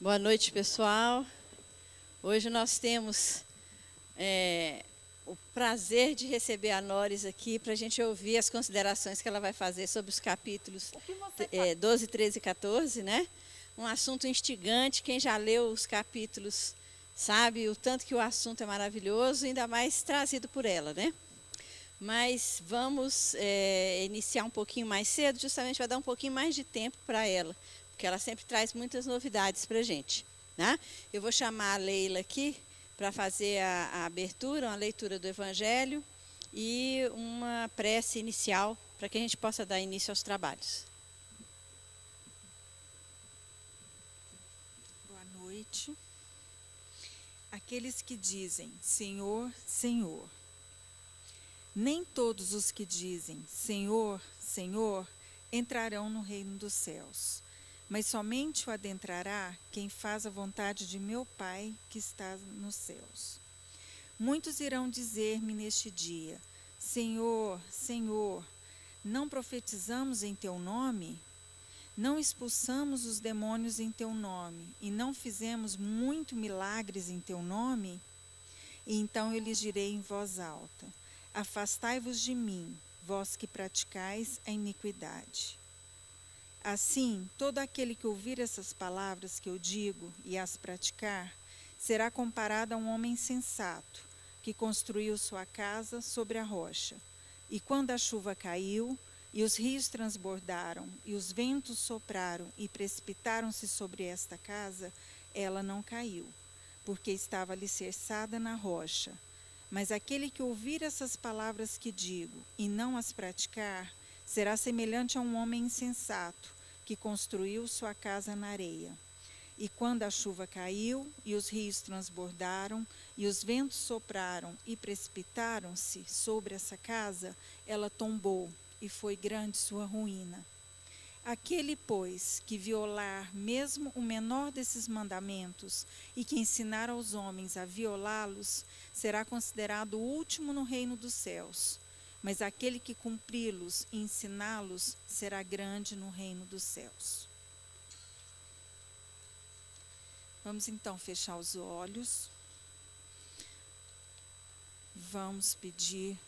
Boa noite, pessoal. Hoje nós temos o prazer de receber a Noris aqui para a gente ouvir as considerações que ela vai fazer sobre os capítulos 12, 13 e 14, né? Um assunto instigante. Quem já leu os capítulos sabe o tanto que o assunto é maravilhoso, ainda mais trazido por ela, né? Mas vamos iniciar um pouquinho mais cedo, justamente para dar um pouquinho mais de tempo para ela, porque ela sempre traz muitas novidades para a gente, né? Eu vou chamar a Leila aqui para fazer a abertura, uma leitura do Evangelho e uma prece inicial para que a gente possa dar início aos trabalhos. Boa noite. Aqueles que dizem Senhor, Senhor. Nem todos os que dizem Senhor, Senhor entrarão no reino dos céus, mas somente o adentrará quem faz a vontade de meu Pai que está nos céus. Muitos irão dizer-me neste dia: Senhor, Senhor, não profetizamos em teu nome? Não expulsamos os demônios em teu nome e não fizemos muitos milagres em teu nome? E então eu lhes direi em voz alta: afastai-vos de mim, vós que praticais a iniquidade. Assim, todo aquele que ouvir essas palavras que eu digo e as praticar, será comparado a um homem sensato, que construiu sua casa sobre a rocha. E quando a chuva caiu, e os rios transbordaram, e os ventos sopraram e precipitaram-se sobre esta casa, ela não caiu, porque estava alicerçada na rocha. Mas aquele que ouvir essas palavras que digo e não as praticar, será semelhante a um homem insensato, que construiu sua casa na areia. E quando a chuva caiu, e os rios transbordaram, e os ventos sopraram e precipitaram-se sobre essa casa, ela tombou, e foi grande sua ruína. Aquele, pois, que violar mesmo o menor desses mandamentos e que ensinar aos homens a violá-los, será considerado o último no reino dos céus. Mas aquele que cumpri-los e ensiná-los será grande no reino dos céus. Vamos então fechar os olhos. Vamos pedir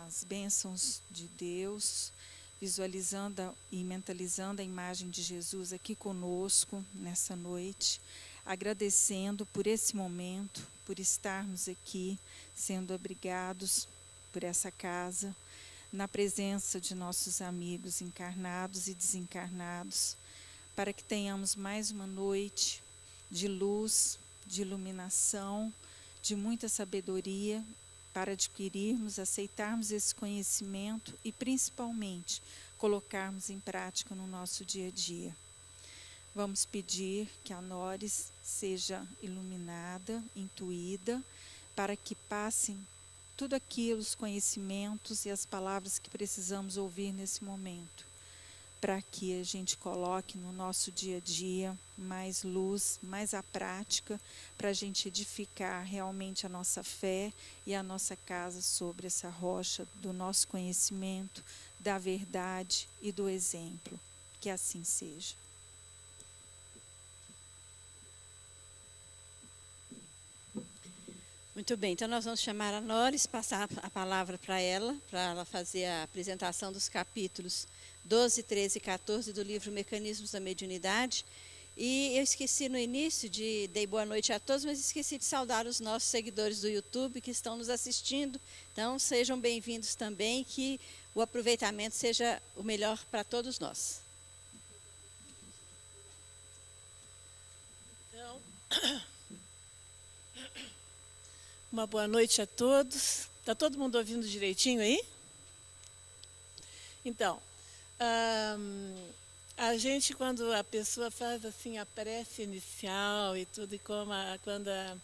as bênçãos de Deus, visualizando e mentalizando a imagem de Jesus aqui conosco nessa noite, agradecendo por esse momento, por estarmos aqui, sendo abrigados por essa casa, na presença de nossos amigos encarnados e desencarnados, para que tenhamos mais uma noite de luz, de iluminação, de muita sabedoria, para adquirirmos, aceitarmos esse conhecimento e, principalmente, colocarmos em prática no nosso dia a dia. Vamos pedir que a Noris seja iluminada, intuída, para que passem tudo aquilo, os conhecimentos e as palavras que precisamos ouvir nesse momento, para que a gente coloque no nosso dia a dia mais luz, mais a prática, para a gente edificar realmente a nossa fé e a nossa casa sobre essa rocha do nosso conhecimento, da verdade e do exemplo. Que assim seja. Muito bem, então nós vamos chamar a Noris, passar a palavra para ela fazer a apresentação dos capítulos 12, 13 e 14 do livro Mecanismos da Mediunidade. E eu esqueci no início dei boa noite a todos, mas esqueci de saudar os nossos seguidores do YouTube que estão nos assistindo. Então sejam bem-vindos também, que o aproveitamento seja o melhor para todos nós. Então, uma boa noite a todos. Está todo mundo ouvindo direitinho aí? Então, a gente, quando a pessoa faz assim a prece inicial e tudo, e quando a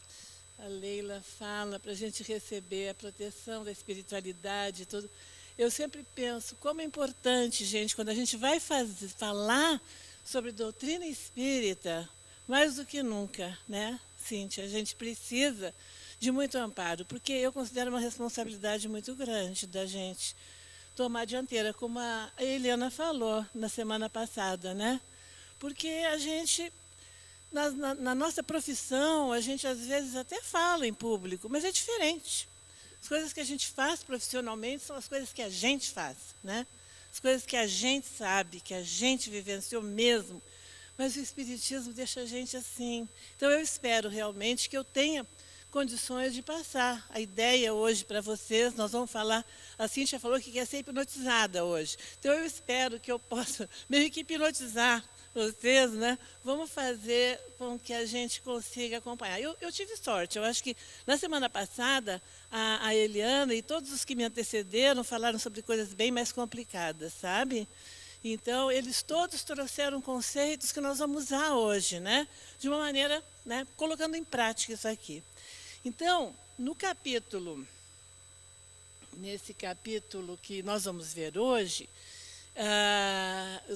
Leila fala para a gente receber a proteção da espiritualidade e tudo, eu sempre penso como é importante, gente, quando a gente vai falar sobre doutrina espírita, mais do que nunca, né, Cíntia? A gente precisa de muito amparo, porque eu considero uma responsabilidade muito grande da gente tomar a dianteira, como a Eliana falou na semana passada, né? Porque a gente na nossa profissão, a gente às vezes até fala em público, mas é diferente. As coisas que a gente faz profissionalmente são as coisas que a gente faz, né? As coisas que a gente sabe, que a gente vivenciou mesmo. Mas o Espiritismo deixa a gente assim. Então, eu espero realmente que eu tenha condições de passar a ideia hoje para vocês. Nós vamos falar, a Cíntia falou que quer ser hipnotizada hoje. Então, eu espero que eu possa meio que hipnotizar vocês, né? Vamos fazer com que a gente consiga acompanhar. Eu tive sorte, eu acho que na semana passada, a Eliana e todos os que me antecederam falaram sobre coisas bem mais complicadas, sabe? Então, eles todos trouxeram conceitos que nós vamos usar hoje, né? De uma maneira, né, colocando em prática isso aqui. Então, nesse capítulo que nós vamos ver hoje,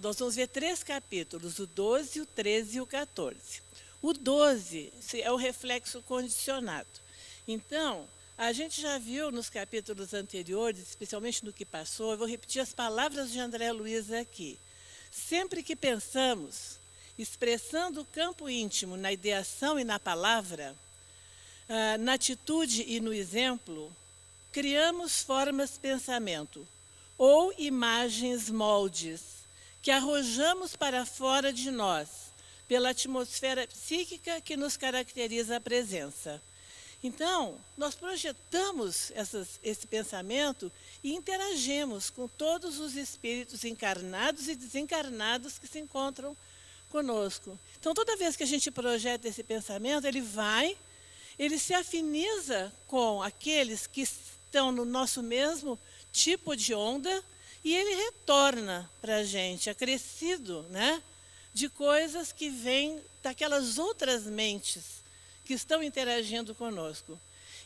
nós vamos ver 3 capítulos, o 12, o 13 e o 14. O 12 é o reflexo condicionado. Então, a gente já viu nos capítulos anteriores, especialmente no que passou, eu vou repetir as palavras de André Luiz aqui. Sempre que pensamos, expressando o campo íntimo na ideação e na palavra, na atitude e no exemplo, criamos formas de pensamento, ou imagens moldes, que arrojamos para fora de nós, pela atmosfera psíquica que nos caracteriza a presença. Então, nós projetamos esse pensamento e interagimos com todos os espíritos encarnados e desencarnados que se encontram conosco. Então, toda vez que a gente projeta esse pensamento, ele se afiniza com aqueles que estão no nosso mesmo tipo de onda e ele retorna para a gente, acrescido, né, de coisas que vêm daquelas outras mentes que estão interagindo conosco.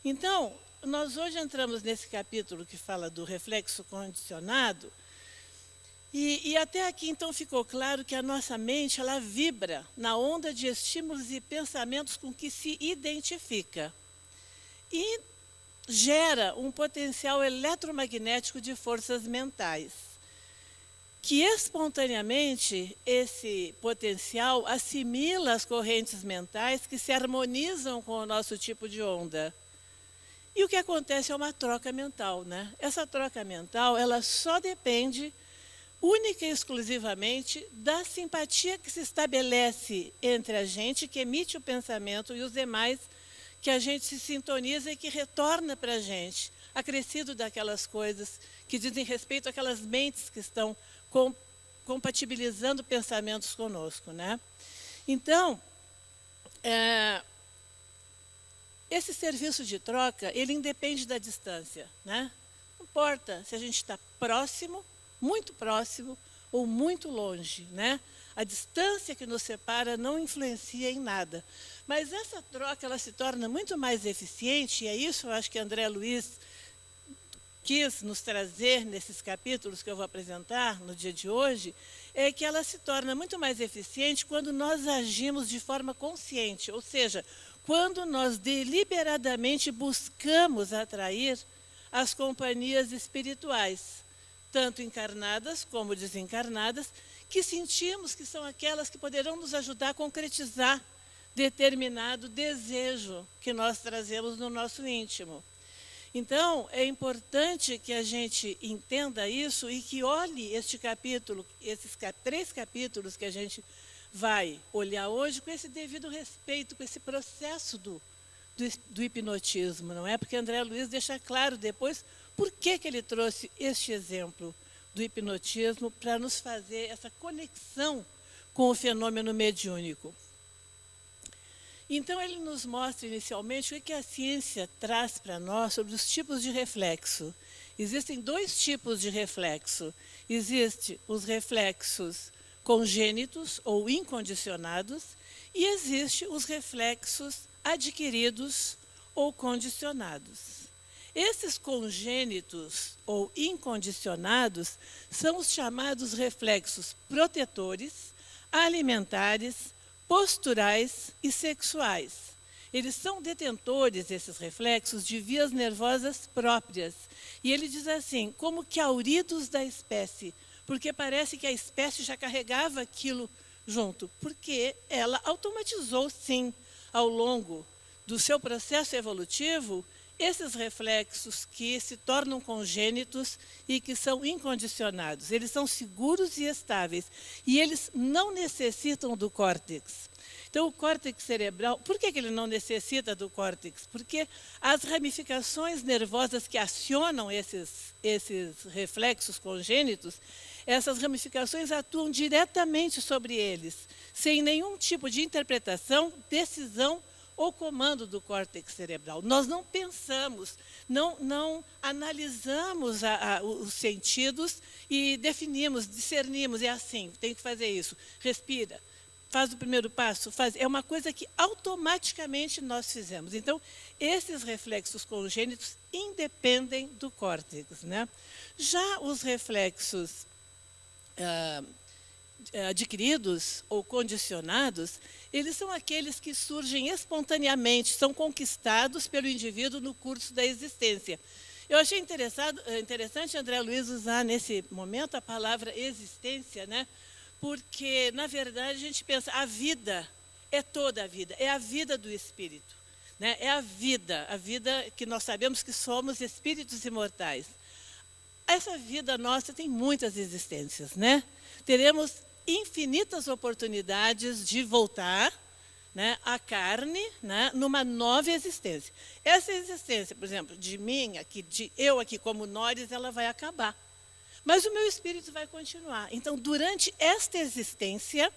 Então, nós hoje entramos nesse capítulo que fala do reflexo condicionado, e até aqui, então, ficou claro que a nossa mente, ela vibra na onda de estímulos e pensamentos com que se identifica. E gera um potencial eletromagnético de forças mentais, que espontaneamente esse potencial assimila as correntes mentais que se harmonizam com o nosso tipo de onda. E o que acontece é uma troca mental, né? Essa troca mental, ela só depende única e exclusivamente da simpatia que se estabelece entre a gente, que emite o pensamento, e os demais, que a gente se sintoniza e que retorna para a gente, acrescido daquelas coisas que dizem respeito àquelas mentes que estão compatibilizando pensamentos conosco, né? Então, esse serviço de troca, ele independe da distância, né? Não importa se a gente está próximo, muito próximo ou muito longe, né? A distância que nos separa não influencia em nada. Mas essa troca, ela se torna muito mais eficiente, e é isso, eu acho que André Luiz quis nos trazer nesses capítulos que eu vou apresentar no dia de hoje, é que ela se torna muito mais eficiente quando nós agimos de forma consciente, ou seja, quando nós deliberadamente buscamos atrair as companhias espirituais, tanto encarnadas como desencarnadas, que sentimos que são aquelas que poderão nos ajudar a concretizar determinado desejo que nós trazemos no nosso íntimo. Então, é importante que a gente entenda isso e que olhe este capítulo, esses 3 capítulos que a gente vai olhar hoje com esse devido respeito, com esse processo do hipnotismo, não é? Porque André Luiz deixa claro depois por que ele trouxe este exemplo do hipnotismo para nos fazer essa conexão com o fenômeno mediúnico. Então, ele nos mostra inicialmente o que a ciência traz para nós sobre os tipos de reflexo. Existem 2 tipos de reflexo. Existem os reflexos congênitos ou incondicionados e existem os reflexos adquiridos ou condicionados. Esses congênitos ou incondicionados são os chamados reflexos protetores, alimentares, posturais e sexuais. Eles são detentores, esses reflexos, de vias nervosas próprias. E ele diz assim, como que auridos da espécie, porque parece que a espécie já carregava aquilo junto, porque ela automatizou, sim, ao longo do seu processo evolutivo, esses reflexos que se tornam congênitos e que são incondicionados. Eles são seguros e estáveis. E eles não necessitam do córtex. Então, o córtex cerebral, por que ele não necessita do córtex? Porque as ramificações nervosas que acionam esses reflexos congênitos, essas ramificações atuam diretamente sobre eles, sem nenhum tipo de interpretação, decisão ou comando do córtex cerebral. Nós não pensamos, não analisamos os sentidos e definimos, discernimos, é assim, tem que fazer isso. Respira, faz o primeiro passo, faz. É uma coisa que automaticamente nós fizemos. Então, esses reflexos congênitos independem do córtex, né? Já os reflexos adquiridos ou condicionados, eles são aqueles que surgem espontaneamente, são conquistados pelo indivíduo no curso da existência. Eu achei interessante, André Luiz, usar nesse momento a palavra existência, né? Porque, na verdade, a gente pensa, a vida é toda a vida, é a vida do espírito, né? É a vida que nós sabemos que somos espíritos imortais. Essa vida nossa tem muitas existências, né? Teremos infinitas oportunidades de voltar, né, à carne, né, numa nova existência. Essa existência, por exemplo, de mim, eu aqui como Nores, ela vai acabar. Mas o meu espírito vai continuar. Então, durante esta existência,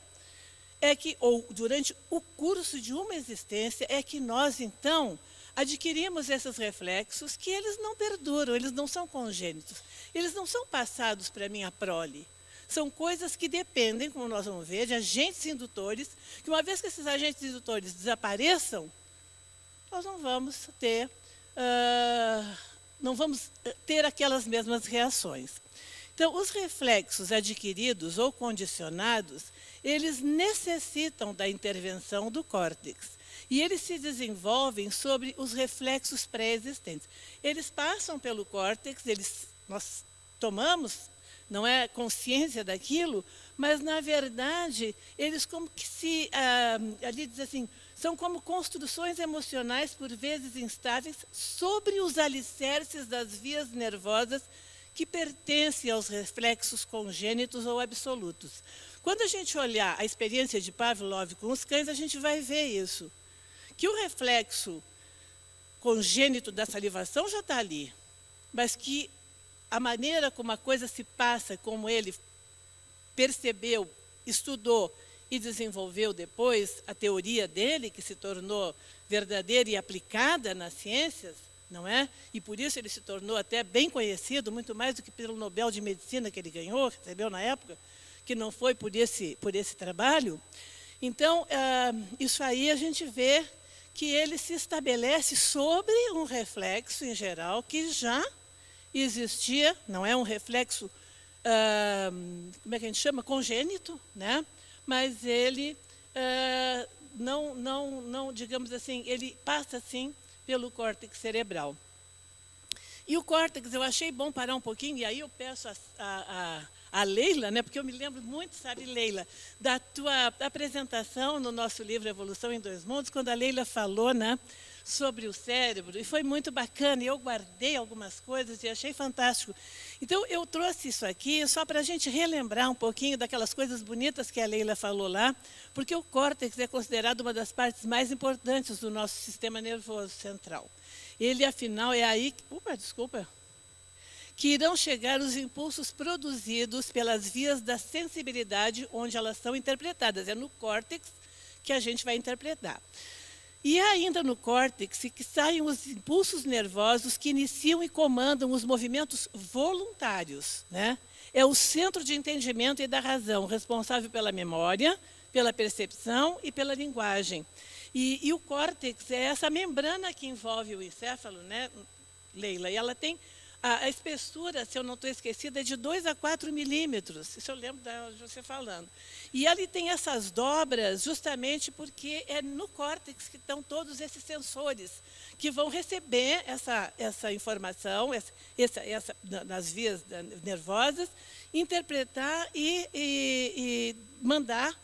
ou durante o curso de uma existência, é que nós, então, adquirimos esses reflexos que eles não perduram, eles não são congênitos. Eles não são passados para a minha prole. São coisas que dependem, como nós vamos ver, de agentes indutores, que uma vez que esses agentes indutores desapareçam, nós não vamos ter aquelas mesmas reações. Então, os reflexos adquiridos ou condicionados, eles necessitam da intervenção do córtex. E eles se desenvolvem sobre os reflexos pré-existentes. Eles passam pelo córtex, nós tomamos, não é consciência daquilo, mas, na verdade, eles como que ali diz assim, são como construções emocionais, por vezes instáveis, sobre os alicerces das vias nervosas que pertencem aos reflexos congênitos ou absolutos. Quando a gente olhar a experiência de Pavlov com os cães, a gente vai ver isso. Que o reflexo congênito da salivação já está ali, mas que a maneira como a coisa se passa, como ele percebeu, estudou e desenvolveu depois a teoria dele, que se tornou verdadeira e aplicada nas ciências, não é? E por isso ele se tornou até bem conhecido, muito mais do que pelo Nobel de Medicina que ele ganhou, recebeu na época, que não foi por esse trabalho. Então, isso aí a gente vê que ele se estabelece sobre um reflexo, em geral, que já existia, não é um reflexo, como é que a gente chama? Congênito, né? Mas ele não, digamos assim, ele passa, assim, pelo córtex cerebral. E o córtex, eu achei bom parar um pouquinho, e aí eu peço a Leila, né, porque eu me lembro muito, sabe, Leila, da tua apresentação no nosso livro Evolução em Dois Mundos, quando a Leila falou, né, sobre o cérebro, e foi muito bacana, e eu guardei algumas coisas e achei fantástico. Então, eu trouxe isso aqui só para a gente relembrar um pouquinho daquelas coisas bonitas que a Leila falou lá, porque o córtex é considerado uma das partes mais importantes do nosso sistema nervoso central. Ele, afinal, é aí que irão chegar os impulsos produzidos pelas vias da sensibilidade, onde elas são interpretadas. É no córtex que a gente vai interpretar. E é ainda no córtex que saem os impulsos nervosos que iniciam e comandam os movimentos voluntários, né? É o centro de entendimento e da razão, responsável pela memória, pela percepção e pela linguagem. E o córtex é essa membrana que envolve o encéfalo, né, Leila? E ela tem a espessura, se eu não estou esquecida, é de 2 a 4 milímetros. Isso eu lembro de você falando. E ali tem essas dobras justamente porque é no córtex que estão todos esses sensores que vão receber essa informação, nas vias nervosas, interpretar e mandar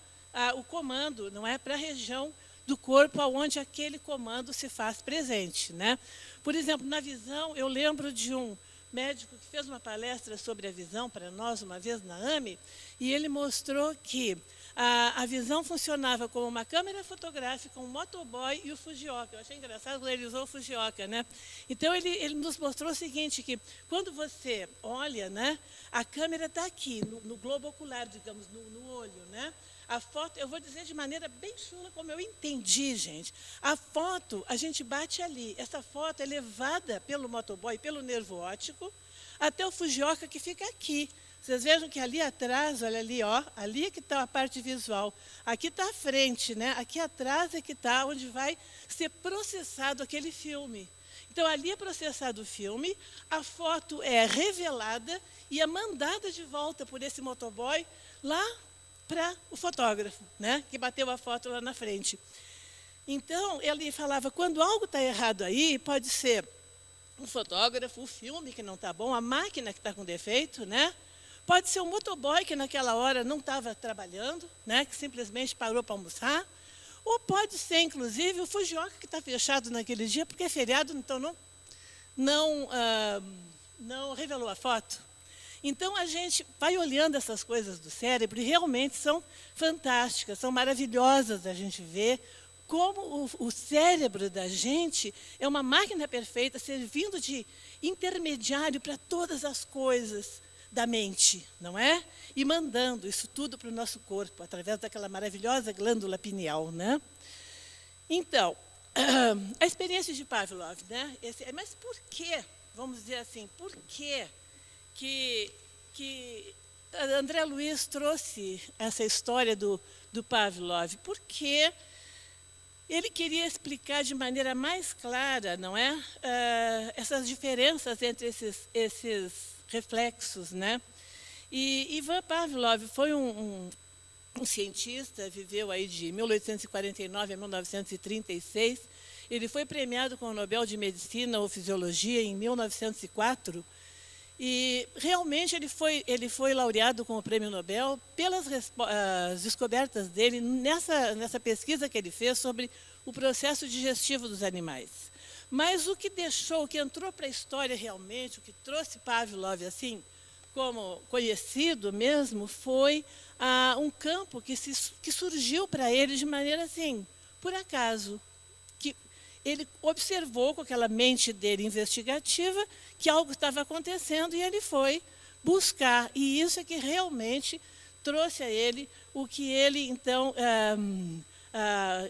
o comando, não é, para a região do corpo onde aquele comando se faz presente, né? Por exemplo, na visão, eu lembro de um médico que fez uma palestra sobre a visão para nós uma vez na AME, e ele mostrou que a visão funcionava como uma câmera fotográfica, um motoboy e o Fujioka. Eu achei engraçado quando ele usou o Fujioka, né? Então, ele nos mostrou o seguinte, que quando você olha, né, a câmera está aqui, no globo ocular, digamos, no olho, né? A foto, eu vou dizer de maneira bem chula como eu entendi, gente. A foto, a gente bate ali. Essa foto é levada pelo motoboy, pelo nervo óptico, até o Fujioka, que fica aqui. Vocês vejam que ali atrás, olha ali, ó, ali é que está a parte visual. Aqui está a frente, né? Aqui atrás é que está onde vai ser processado aquele filme. Então, ali é processado o filme, a foto é revelada e é mandada de volta por esse motoboy lá para o fotógrafo, né, que bateu a foto lá na frente. Então, ele falava, quando algo está errado aí, pode ser o fotógrafo, o filme que não está bom, a máquina que está com defeito, né? Pode ser o motoboy que naquela hora não estava trabalhando, né, que simplesmente parou para almoçar. Ou pode ser, inclusive, o Fujioka que está fechado naquele dia, porque é feriado, então não revelou a foto. Então, a gente vai olhando essas coisas do cérebro e realmente são fantásticas, são maravilhosas a gente ver como o cérebro da gente é uma máquina perfeita, servindo de intermediário para todas as coisas da mente, não é? E mandando isso tudo para o nosso corpo, através daquela maravilhosa glândula pineal, né? Então, a experiência de Pavlov, né? Mas por quê? Vamos dizer assim, por quê que André Luiz trouxe essa história do Pavlov? Porque ele queria explicar de maneira mais clara, não é? Essas diferenças entre esses reflexos, né? E Ivan Pavlov foi um cientista, viveu aí de 1849 a 1936. Ele foi premiado com o Nobel de Medicina ou Fisiologia em 1904. E realmente ele foi laureado com o Prêmio Nobel pelas descobertas dele nessa pesquisa que ele fez sobre o processo digestivo dos animais. Mas o que entrou para a história realmente, o que trouxe Pavlov assim como conhecido mesmo, foi um campo que surgiu para ele de maneira assim, por acaso. Ele observou com aquela mente dele investigativa que algo estava acontecendo e ele foi buscar. E isso é que realmente trouxe a ele o que ele, então,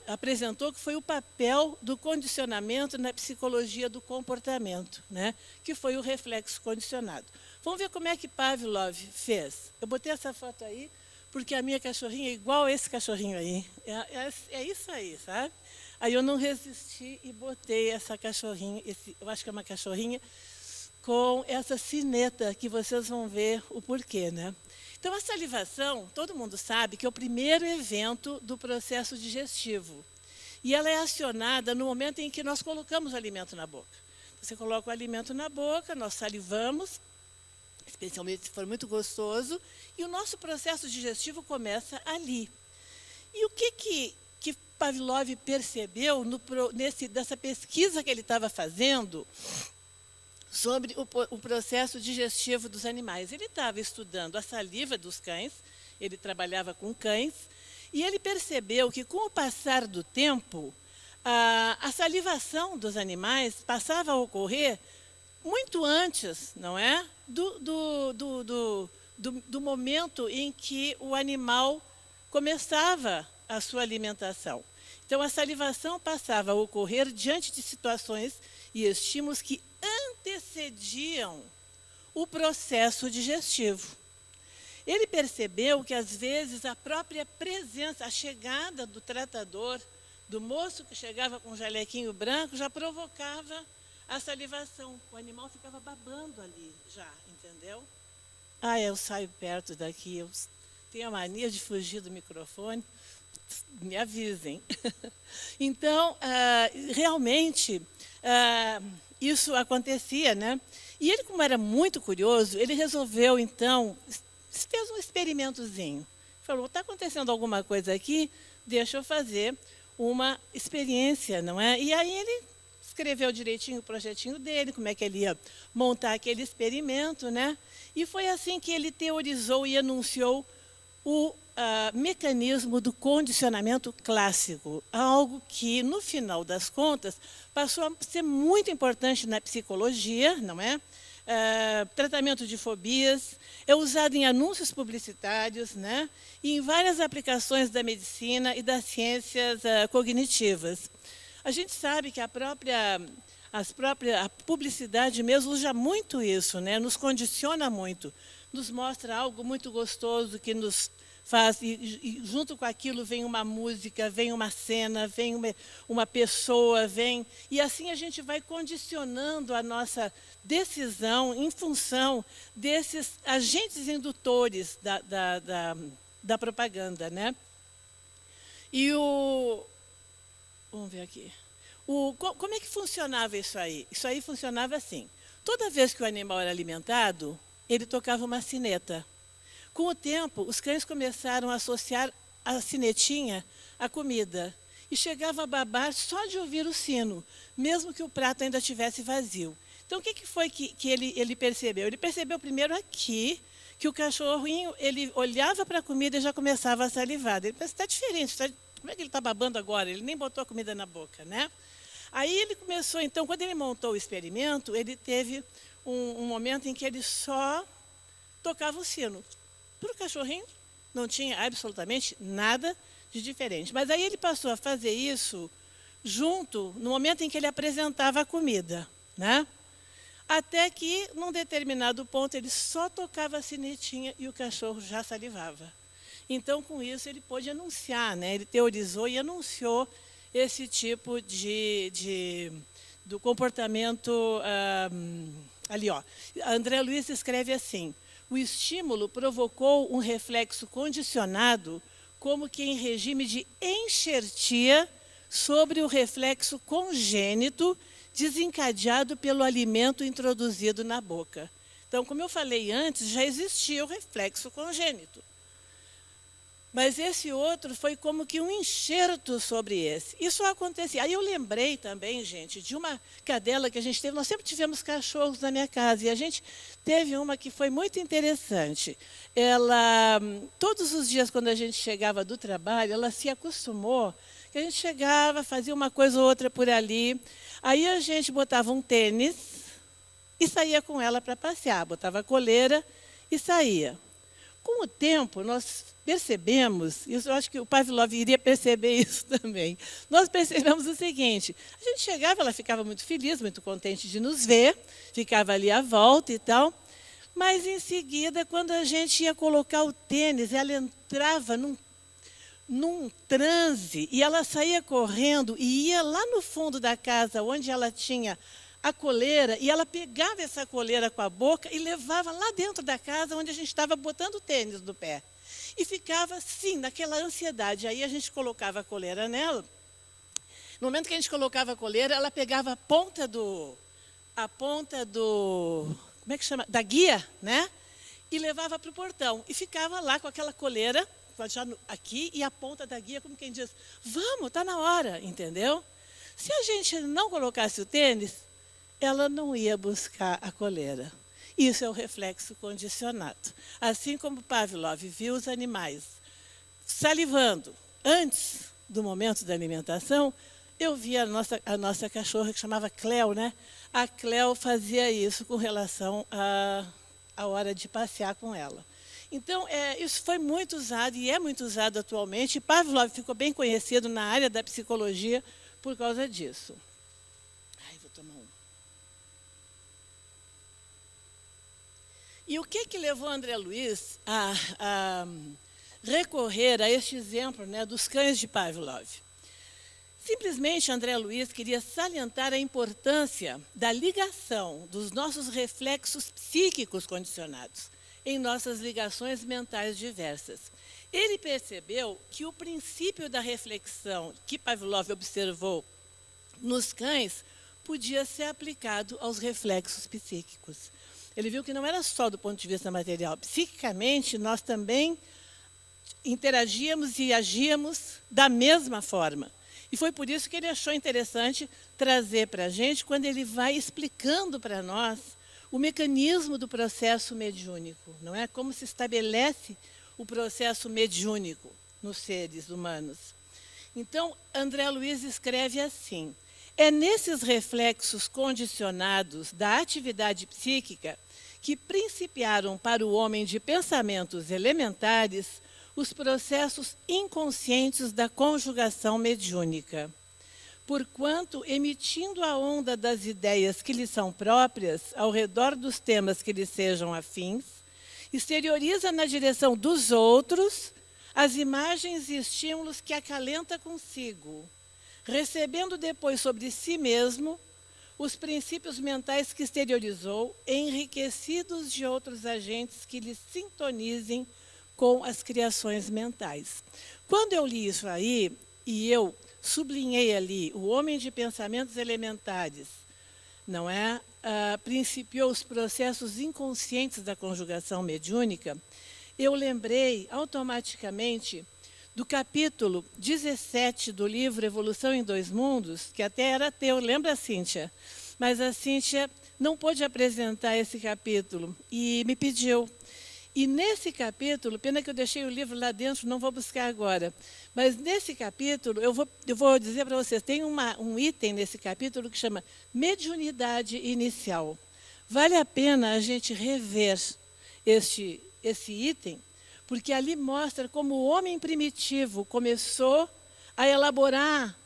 apresentou, que foi o papel do condicionamento na psicologia do comportamento, né? Que foi o reflexo condicionado. Vamos ver como é que Pavlov fez. Eu botei essa foto aí, porque a minha cachorrinha é igual a esse cachorrinho aí. É isso aí, sabe? Aí eu não resisti e botei essa cachorrinha, eu acho que é uma cachorrinha, com essa sineta, que vocês vão ver o porquê, né? Então, a salivação, todo mundo sabe que é o primeiro evento do processo digestivo. E ela é acionada no momento em que nós colocamos o alimento na boca. Você coloca o alimento na boca, nós salivamos, especialmente se for muito gostoso, e o nosso processo digestivo começa ali. E o que Pavlov percebeu nessa pesquisa que ele estava fazendo sobre o processo digestivo dos animais? Ele estava estudando a saliva dos cães, ele trabalhava com cães, e ele percebeu que, com o passar do tempo, a salivação dos animais passava a ocorrer muito antes, não é? Do momento em que o animal começava a sua alimentação. Então, a salivação passava a ocorrer diante de situações e estímulos que antecediam o processo digestivo. Ele percebeu que, às vezes, a própria presença, a chegada do tratador, do moço que chegava com um jalequinho branco, já provocava a salivação. O animal ficava babando ali já, entendeu? Eu saio perto daqui, eu tenho a mania de fugir do microfone. Me avisem. Então, realmente, isso acontecia, né? E ele, como era muito curioso, ele resolveu, então, fez um experimentozinho. falou, está acontecendo alguma coisa aqui, deixa eu fazer uma experiência, não é? E aí ele escreveu direitinho o projetinho dele, como é que ele ia montar aquele experimento, né? E foi assim que ele teorizou e anunciou o mecanismo do condicionamento clássico, algo que, no final das contas, passou a ser muito importante na psicologia, não é? Tratamento de fobias, é usado em anúncios publicitários, né? E em várias aplicações da medicina e das ciências cognitivas. A gente sabe que a publicidade mesmo usa muito isso, né? Nos condiciona muito, nos mostra algo muito gostoso que nos faz, e junto com aquilo vem uma música, vem uma cena, vem uma pessoa, e assim a gente vai condicionando a nossa decisão em função desses agentes indutores da propaganda, né? E vamos ver aqui. Como é que funcionava isso aí? Isso aí funcionava assim. Toda vez que o animal era alimentado, ele tocava uma sineta. Com o tempo, os cães começaram a associar a sinetinha à comida. E chegava a babar só de ouvir o sino, mesmo que o prato ainda estivesse vazio. Então, o que foi que ele percebeu? Ele percebeu primeiro aqui que o cachorrinho ele olhava para a comida e já começava a salivar. Ele pensou, está diferente, como é que ele está babando agora? Ele nem botou a comida na boca, né? Aí ele começou, então, quando ele montou o experimento, ele teve um momento em que ele só tocava o sino. Para o cachorrinho, não tinha absolutamente nada de diferente. Mas aí ele passou a fazer isso no momento em que ele apresentava a comida, né? Até que, num determinado ponto, ele só tocava a sinetinha e o cachorro já salivava. Então, com isso, ele pôde anunciar, né? Ele teorizou e anunciou esse tipo do comportamento ali, ó. André Luiz escreve assim: o estímulo provocou um reflexo condicionado, como que em regime de enxertia sobre o reflexo congênito desencadeado pelo alimento introduzido na boca. Então, como eu falei antes, já existia o reflexo congênito. Mas esse outro foi como que um enxerto sobre esse. Isso acontecia. Aí eu lembrei também, gente, de uma cadela que a gente teve. Nós sempre tivemos cachorros na minha casa. E a gente teve uma que foi muito interessante. Ela, todos os dias, quando a gente chegava do trabalho, ela se acostumou que a gente chegava, fazia uma coisa ou outra por ali. Aí a gente botava um tênis e saía com ela para passear. Botava a coleira e saía. Com o tempo, nós percebemos, isso eu acho que o Pavlov iria perceber isso também, nós percebemos o seguinte: a gente chegava, ela ficava muito feliz, muito contente de nos ver, ficava ali à volta e tal, mas em seguida, quando a gente ia colocar o tênis, ela entrava num transe e ela saía correndo e ia lá no fundo da casa, onde ela tinha a coleira, e ela pegava essa coleira com a boca e levava lá dentro da casa, onde a gente estava botando o tênis no pé. E ficava assim, naquela ansiedade. Aí a gente colocava a coleira nela. No momento que a gente colocava a coleira, ela pegava a ponta do como é que chama? Da guia, né? E levava para o portão. E ficava lá com aquela coleira, já aqui, e a ponta da guia, como quem diz, vamos, está na hora, entendeu? Se a gente não colocasse o tênis, ela não ia buscar a coleira. Isso é o reflexo condicionado. Assim como Pavlov viu os animais salivando antes do momento da alimentação, eu vi a nossa cachorra, que chamava Cleo, né? A Cleo fazia isso com relação à hora de passear com ela. Então, isso foi muito usado e é muito usado atualmente. E Pavlov ficou bem conhecido na área da psicologia por causa disso. Ai, vou tomar um. E o que levou André Luiz a recorrer a este exemplo, né, dos cães de Pavlov? Simplesmente, André Luiz queria salientar a importância da ligação dos nossos reflexos psíquicos condicionados em nossas ligações mentais diversas. Ele percebeu que o princípio da reflexão que Pavlov observou nos cães podia ser aplicado aos reflexos psíquicos. Ele viu que não era só do ponto de vista material. Psiquicamente, nós também interagíamos e agíamos da mesma forma. E foi por isso que ele achou interessante trazer para a gente, quando ele vai explicando para nós o mecanismo do processo mediúnico, não é? Como se estabelece o processo mediúnico nos seres humanos. Então, André Luiz escreve assim: é nesses reflexos condicionados da atividade psíquica que principiaram para o homem de pensamentos elementares os processos inconscientes da conjugação mediúnica. Porquanto, emitindo a onda das ideias que lhe são próprias, ao redor dos temas que lhe sejam afins, exterioriza na direção dos outros as imagens e estímulos que acalenta consigo, recebendo depois sobre si mesmo os princípios mentais que exteriorizou, enriquecidos de outros agentes que lhe sintonizem com as criações mentais. Quando eu li isso aí, e eu sublinhei ali, o homem de pensamentos elementares, não é? Principiou os processos inconscientes da conjugação mediúnica, eu lembrei automaticamente do capítulo 17 do livro Evolução em Dois Mundos, que até era teu, lembra, Cíntia? Mas a Cíntia não pôde apresentar esse capítulo e me pediu. E nesse capítulo, pena que eu deixei o livro lá dentro, não vou buscar agora, mas nesse capítulo, eu vou dizer para vocês, tem um item nesse capítulo que chama Mediunidade Inicial. Vale a pena a gente rever esse item, porque ali mostra como o homem primitivo começou a elaborar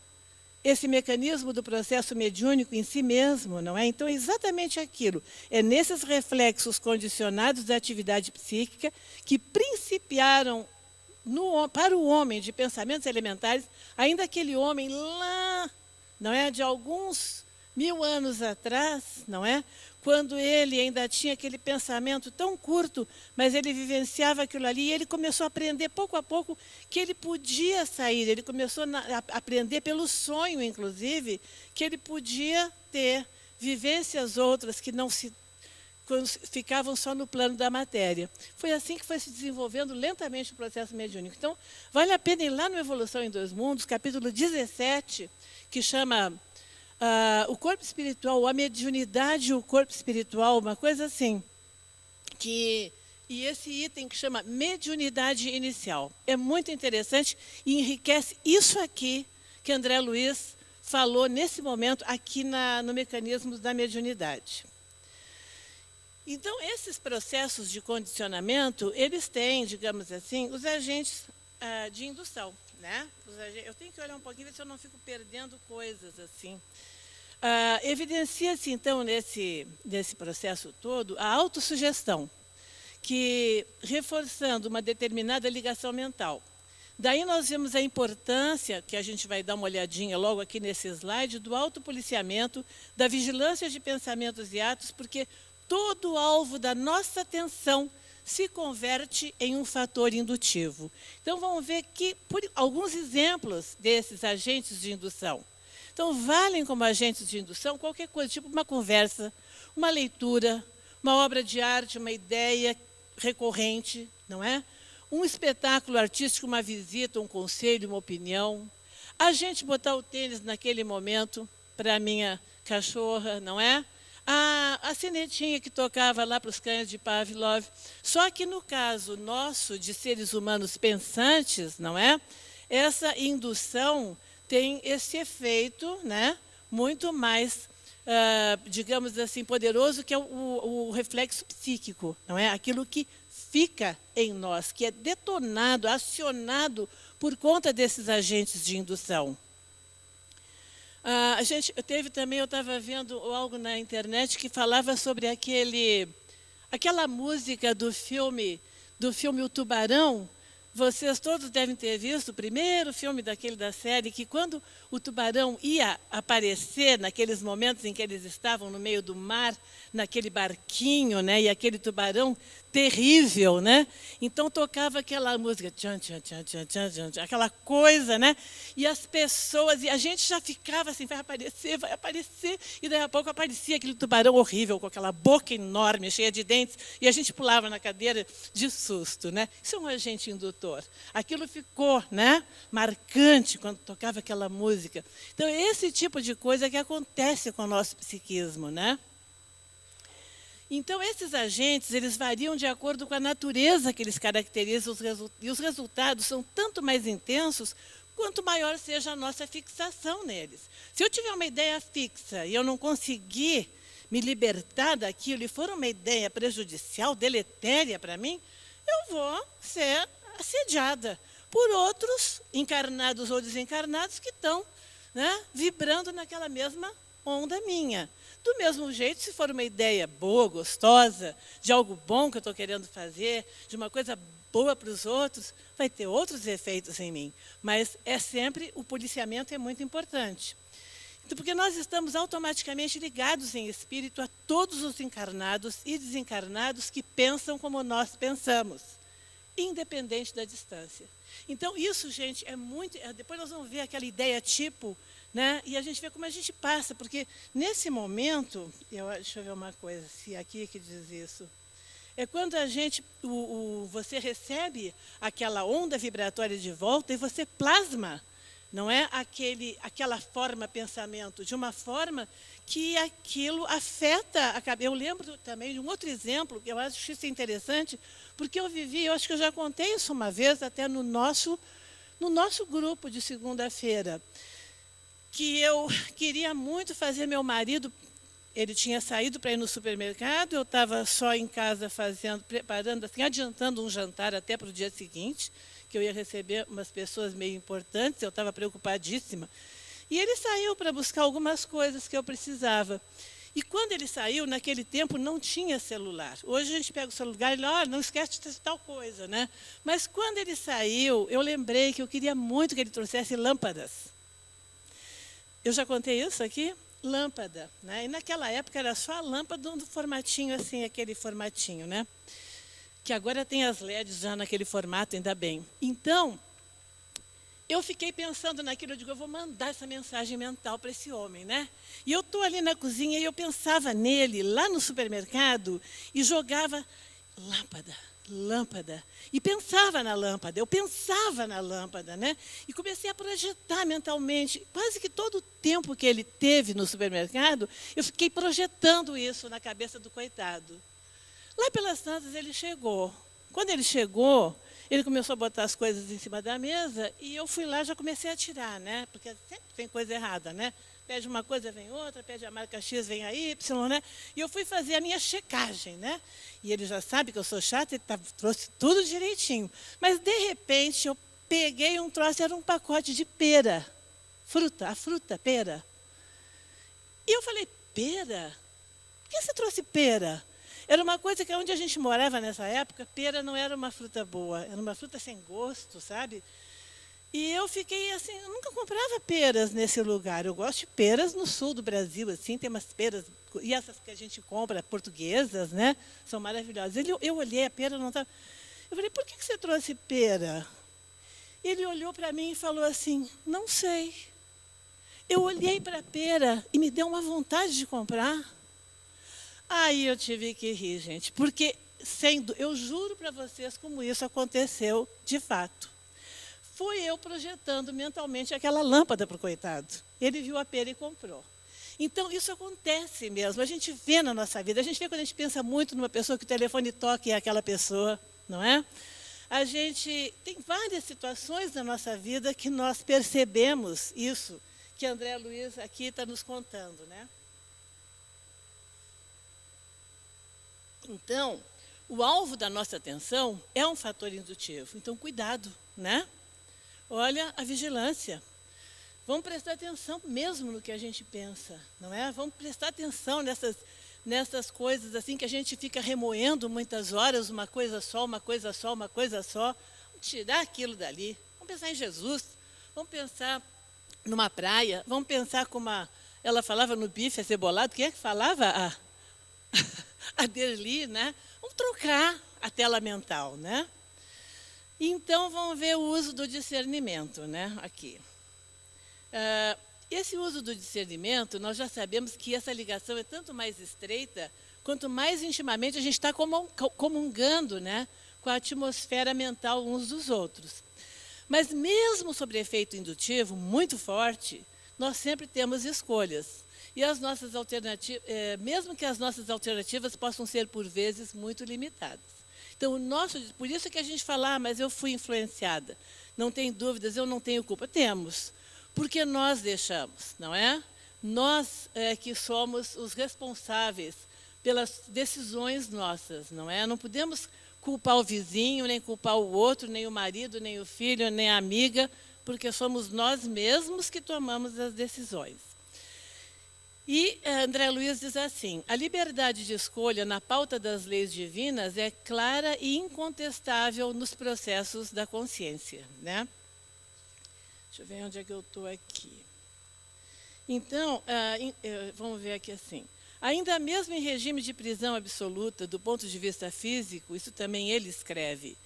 esse mecanismo do processo mediúnico em si mesmo, não é? Então, é exatamente aquilo. É nesses reflexos condicionados da atividade psíquica que principiaram para o homem de pensamentos elementares, ainda aquele homem lá, não é? De alguns 1000 anos atrás, não é? Quando ele ainda tinha aquele pensamento tão curto, mas ele vivenciava aquilo ali, e ele começou a aprender pouco a pouco que ele podia sair, ele começou a aprender pelo sonho, inclusive, que ele podia ter vivências outras que não ficavam só no plano da matéria. Foi assim que foi se desenvolvendo lentamente o processo mediúnico. Então, vale a pena ir lá no Evolução em Dois Mundos, capítulo 17, que chama o corpo espiritual, a mediunidade e o corpo espiritual, uma coisa assim. E esse item que chama mediunidade inicial. É muito interessante e enriquece isso aqui que André Luiz falou nesse momento aqui no mecanismo da mediunidade. Então, esses processos de condicionamento, eles têm, digamos assim, os agentes de indução, né? Eu tenho que olhar um pouquinho, ver se eu não fico perdendo coisas assim. Evidencia-se, então, nesse processo todo, a autossugestão, que reforçando uma determinada ligação mental. Daí nós vemos a importância, que a gente vai dar uma olhadinha logo aqui nesse slide, do autopoliciamento, da vigilância de pensamentos e atos, porque todo alvo da nossa atenção se converte em um fator indutivo. Então, vamos ver que alguns exemplos desses agentes de indução. Então, valem como agentes de indução qualquer coisa, tipo uma conversa, uma leitura, uma obra de arte, uma ideia recorrente, não é? Um espetáculo artístico, uma visita, um conselho, uma opinião. A gente botar o tênis naquele momento para a minha cachorra, não é? A sinetinha que tocava lá para os cães de Pavlov. Só que no caso nosso, de seres humanos pensantes, não é? Essa indução tem esse efeito, né, muito mais, digamos assim, poderoso, que é o reflexo psíquico, não é? Aquilo que fica em nós, que é detonado, acionado por conta desses agentes de indução. Eu estava vendo algo na internet que falava sobre aquela música do filme O Tubarão. Vocês todos devem ter visto o primeiro filme da série, que quando o tubarão ia aparecer, naqueles momentos em que eles estavam no meio do mar, naquele barquinho, né, e aquele tubarão terrível, né? Então tocava aquela música, tchan, tchan, tchan, tchan, tchan, tchan, aquela coisa, né? E as pessoas, e a gente já ficava assim, vai aparecer, e daí a pouco aparecia aquele tubarão horrível, com aquela boca enorme, cheia de dentes, e a gente pulava na cadeira de susto, né? Isso é um agente indutor. cantor. Aquilo ficou, né, marcante quando tocava aquela música. Então, esse tipo de coisa que acontece com o nosso psiquismo, né? Então, esses agentes, eles variam de acordo com a natureza que eles caracterizam, e os resultados são tanto mais intensos quanto maior seja a nossa fixação neles. Se eu tiver uma ideia fixa e eu não conseguir me libertar daquilo e for uma ideia prejudicial, deletéria para mim, eu vou ser assediada por outros, encarnados ou desencarnados, que estão, né, vibrando naquela mesma onda minha. Do mesmo jeito, se for uma ideia boa, gostosa, de algo bom que eu estou querendo fazer, de uma coisa boa para os outros, vai ter outros efeitos em mim. Mas é sempre, o policiamento é muito importante. Então, porque nós estamos automaticamente ligados em espírito a todos os encarnados e desencarnados que pensam como nós pensamos, independente da distância. Então, isso, gente, é muito... Depois nós vamos ver aquela ideia tipo, né? E a gente vê como a gente passa, porque nesse momento... deixa eu ver uma coisa, se aqui que diz isso. É quando a gente... você recebe aquela onda vibratória de volta e você plasma, não é, aquela forma pensamento, de uma forma que aquilo afeta a cabeça. Eu lembro também de um outro exemplo, que eu acho isso interessante, porque eu vivi, eu acho que eu já contei isso uma vez, até no nosso grupo de segunda-feira, que eu queria muito fazer meu marido, ele tinha saído para ir no supermercado, eu estava só em casa preparando, assim, adiantando um jantar até para o dia seguinte, que eu ia receber umas pessoas meio importantes, eu estava preocupadíssima. E ele saiu para buscar algumas coisas que eu precisava. E quando ele saiu, naquele tempo não tinha celular. Hoje a gente pega o celular e ele, olha, não esquece de tal coisa, né? Mas quando ele saiu, eu lembrei que eu queria muito que ele trouxesse lâmpadas. Eu já contei isso aqui? Lâmpada, né? E naquela época era só a lâmpada do formatinho, assim, aquele formatinho, né? Que agora tem as LEDs já naquele formato, ainda bem. Então, eu fiquei pensando naquilo, eu digo, eu vou mandar essa mensagem mental para esse homem, né? E eu estou ali na cozinha e eu pensava nele, lá no supermercado, e jogava lâmpada, lâmpada. E pensava na lâmpada, eu pensava na lâmpada, né? E comecei a projetar mentalmente. Quase que todo o tempo que ele teve no supermercado, eu fiquei projetando isso na cabeça do coitado. Lá pelas tantas ele chegou. Quando ele chegou, ele começou a botar as coisas em cima da mesa e eu fui lá e já comecei a tirar, né? Porque sempre tem coisa errada, né? Pede uma coisa, vem outra, pede a marca X, vem a Y, né? E eu fui fazer a minha checagem, né? E ele já sabe que eu sou chata, ele trouxe tudo direitinho. Mas, de repente, eu peguei um troço, era um pacote de pera. A fruta, pera. E eu falei, pera? Por que você trouxe pera? Era uma coisa que onde a gente morava nessa época, pera não era uma fruta boa, era uma fruta sem gosto, sabe? E eu fiquei assim, eu nunca comprava peras nesse lugar. Eu gosto de peras no sul do Brasil, assim, tem umas peras, e essas que a gente compra, portuguesas, né? São maravilhosas. Eu olhei a pera, não estava... Eu falei, por que você trouxe pera? Ele olhou para mim e falou assim, não sei. Eu olhei para a pera e me deu uma vontade de comprar. Aí eu tive que rir, gente, porque eu juro para vocês como isso aconteceu de fato. Fui eu projetando mentalmente aquela lâmpada para o coitado. Ele viu a pera e comprou. Então, isso acontece mesmo. A gente vê na nossa vida, a gente vê quando a gente pensa muito numa pessoa que o telefone toca e é aquela pessoa, não é? A gente tem várias situações na nossa vida que nós percebemos isso, que André Luiz aqui está nos contando, né? Então, o alvo da nossa atenção é um fator indutivo. Então, cuidado, né? Olha a vigilância. Vamos prestar atenção mesmo no que a gente pensa, não é? Vamos prestar atenção nessas coisas assim que a gente fica remoendo muitas horas, uma coisa só, uma coisa só, uma coisa só. Vamos tirar aquilo dali. Vamos pensar em Jesus. Vamos pensar numa praia. Vamos pensar como ela falava no bife acebolado. Quem é que falava? A Derli, né? Vamos trocar a tela mental, né? Então, vamos ver o uso do discernimento, né? Aqui. Esse uso do discernimento, nós já sabemos que essa ligação é tanto mais estreita, quanto mais intimamente a gente está comungando, né? com a atmosfera mental uns dos outros. Mas mesmo sob efeito indutivo muito forte, nós sempre temos escolhas. E as nossas alternativas, mesmo que as nossas alternativas possam ser, por vezes, muito limitadas. Então, por isso que a gente fala, mas eu fui influenciada. Não tem dúvidas, eu não tenho culpa. Temos, porque nós deixamos, não é? Nós que somos os responsáveis pelas decisões nossas, não é? Não podemos culpar o vizinho, nem culpar o outro, nem o marido, nem o filho, nem a amiga, porque somos nós mesmos que tomamos as decisões. E André Luiz diz assim: a liberdade de escolha na pauta das leis divinas é clara e incontestável nos processos da consciência, né? Deixa eu ver onde é que eu estou aqui. Então, vamos ver aqui assim. Ainda mesmo em regime de prisão absoluta, do ponto de vista físico, isso também ele escreve,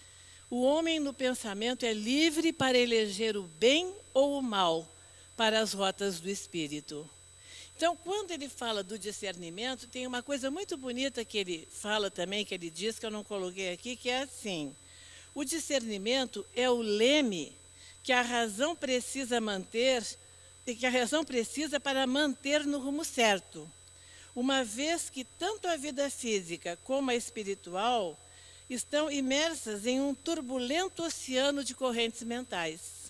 o homem no pensamento é livre para eleger o bem ou o mal para as rotas do espírito. Então, quando ele fala do discernimento, tem uma coisa muito bonita que ele fala também, que ele diz, que eu não coloquei aqui, que é assim: o discernimento é o leme que a razão precisa manter, e que a razão precisa para manter no rumo certo, uma vez que tanto a vida física como a espiritual estão imersas em um turbulento oceano de correntes mentais.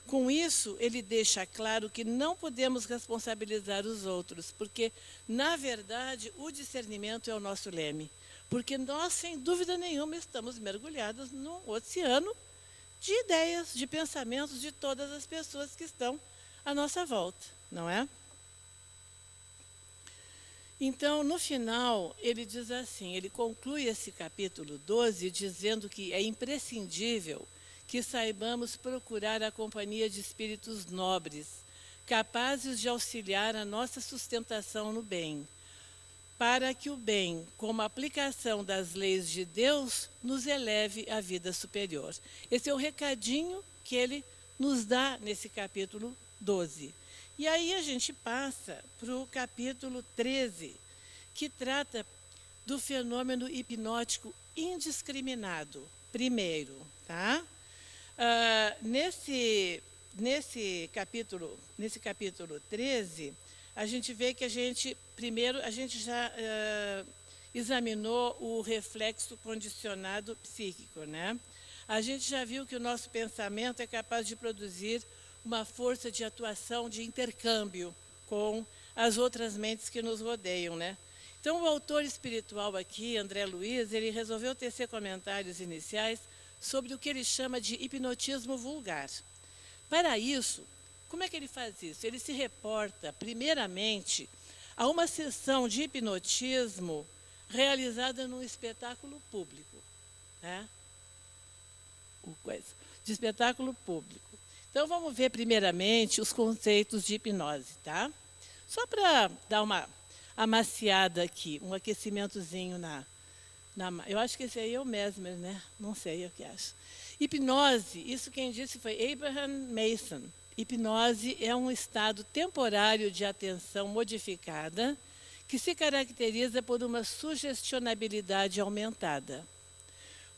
Com isso, ele deixa claro que não podemos responsabilizar os outros, porque, na verdade, o discernimento é o nosso leme. Porque nós, sem dúvida nenhuma, estamos mergulhados num oceano de ideias, de pensamentos de todas as pessoas que estão à nossa volta, não é? Então, no final, ele diz assim, ele conclui esse capítulo 12 dizendo que é imprescindível que saibamos procurar a companhia de espíritos nobres, capazes de auxiliar a nossa sustentação no bem, para que o bem, como aplicação das leis de Deus, nos eleve à vida superior. Esse é o recadinho que ele nos dá nesse capítulo 12. E aí a gente passa para o capítulo 13, que trata do fenômeno hipnótico indiscriminado. Primeiro, tá? Nesse capítulo 13, a gente vê que a gente já examinou o reflexo condicionado psíquico, né? A gente já viu que o nosso pensamento é capaz de produzir uma força de atuação, de intercâmbio com as outras mentes que nos rodeiam, né? Então, o autor espiritual aqui, André Luiz, ele resolveu tecer comentários iniciais sobre o que ele chama de hipnotismo vulgar. Para isso, como é que ele faz isso? Ele se reporta, primeiramente, a uma sessão de hipnotismo realizada num espetáculo público, né? De espetáculo público. Então, vamos ver, primeiramente, os conceitos de hipnose, tá? Só para dar uma amaciada aqui, um aquecimentozinho eu acho que esse aí é o Mesmer, né? Não sei o que acho. Hipnose, isso quem disse foi Abraham Mason. Hipnose é um estado temporário de atenção modificada que se caracteriza por uma sugestionabilidade aumentada.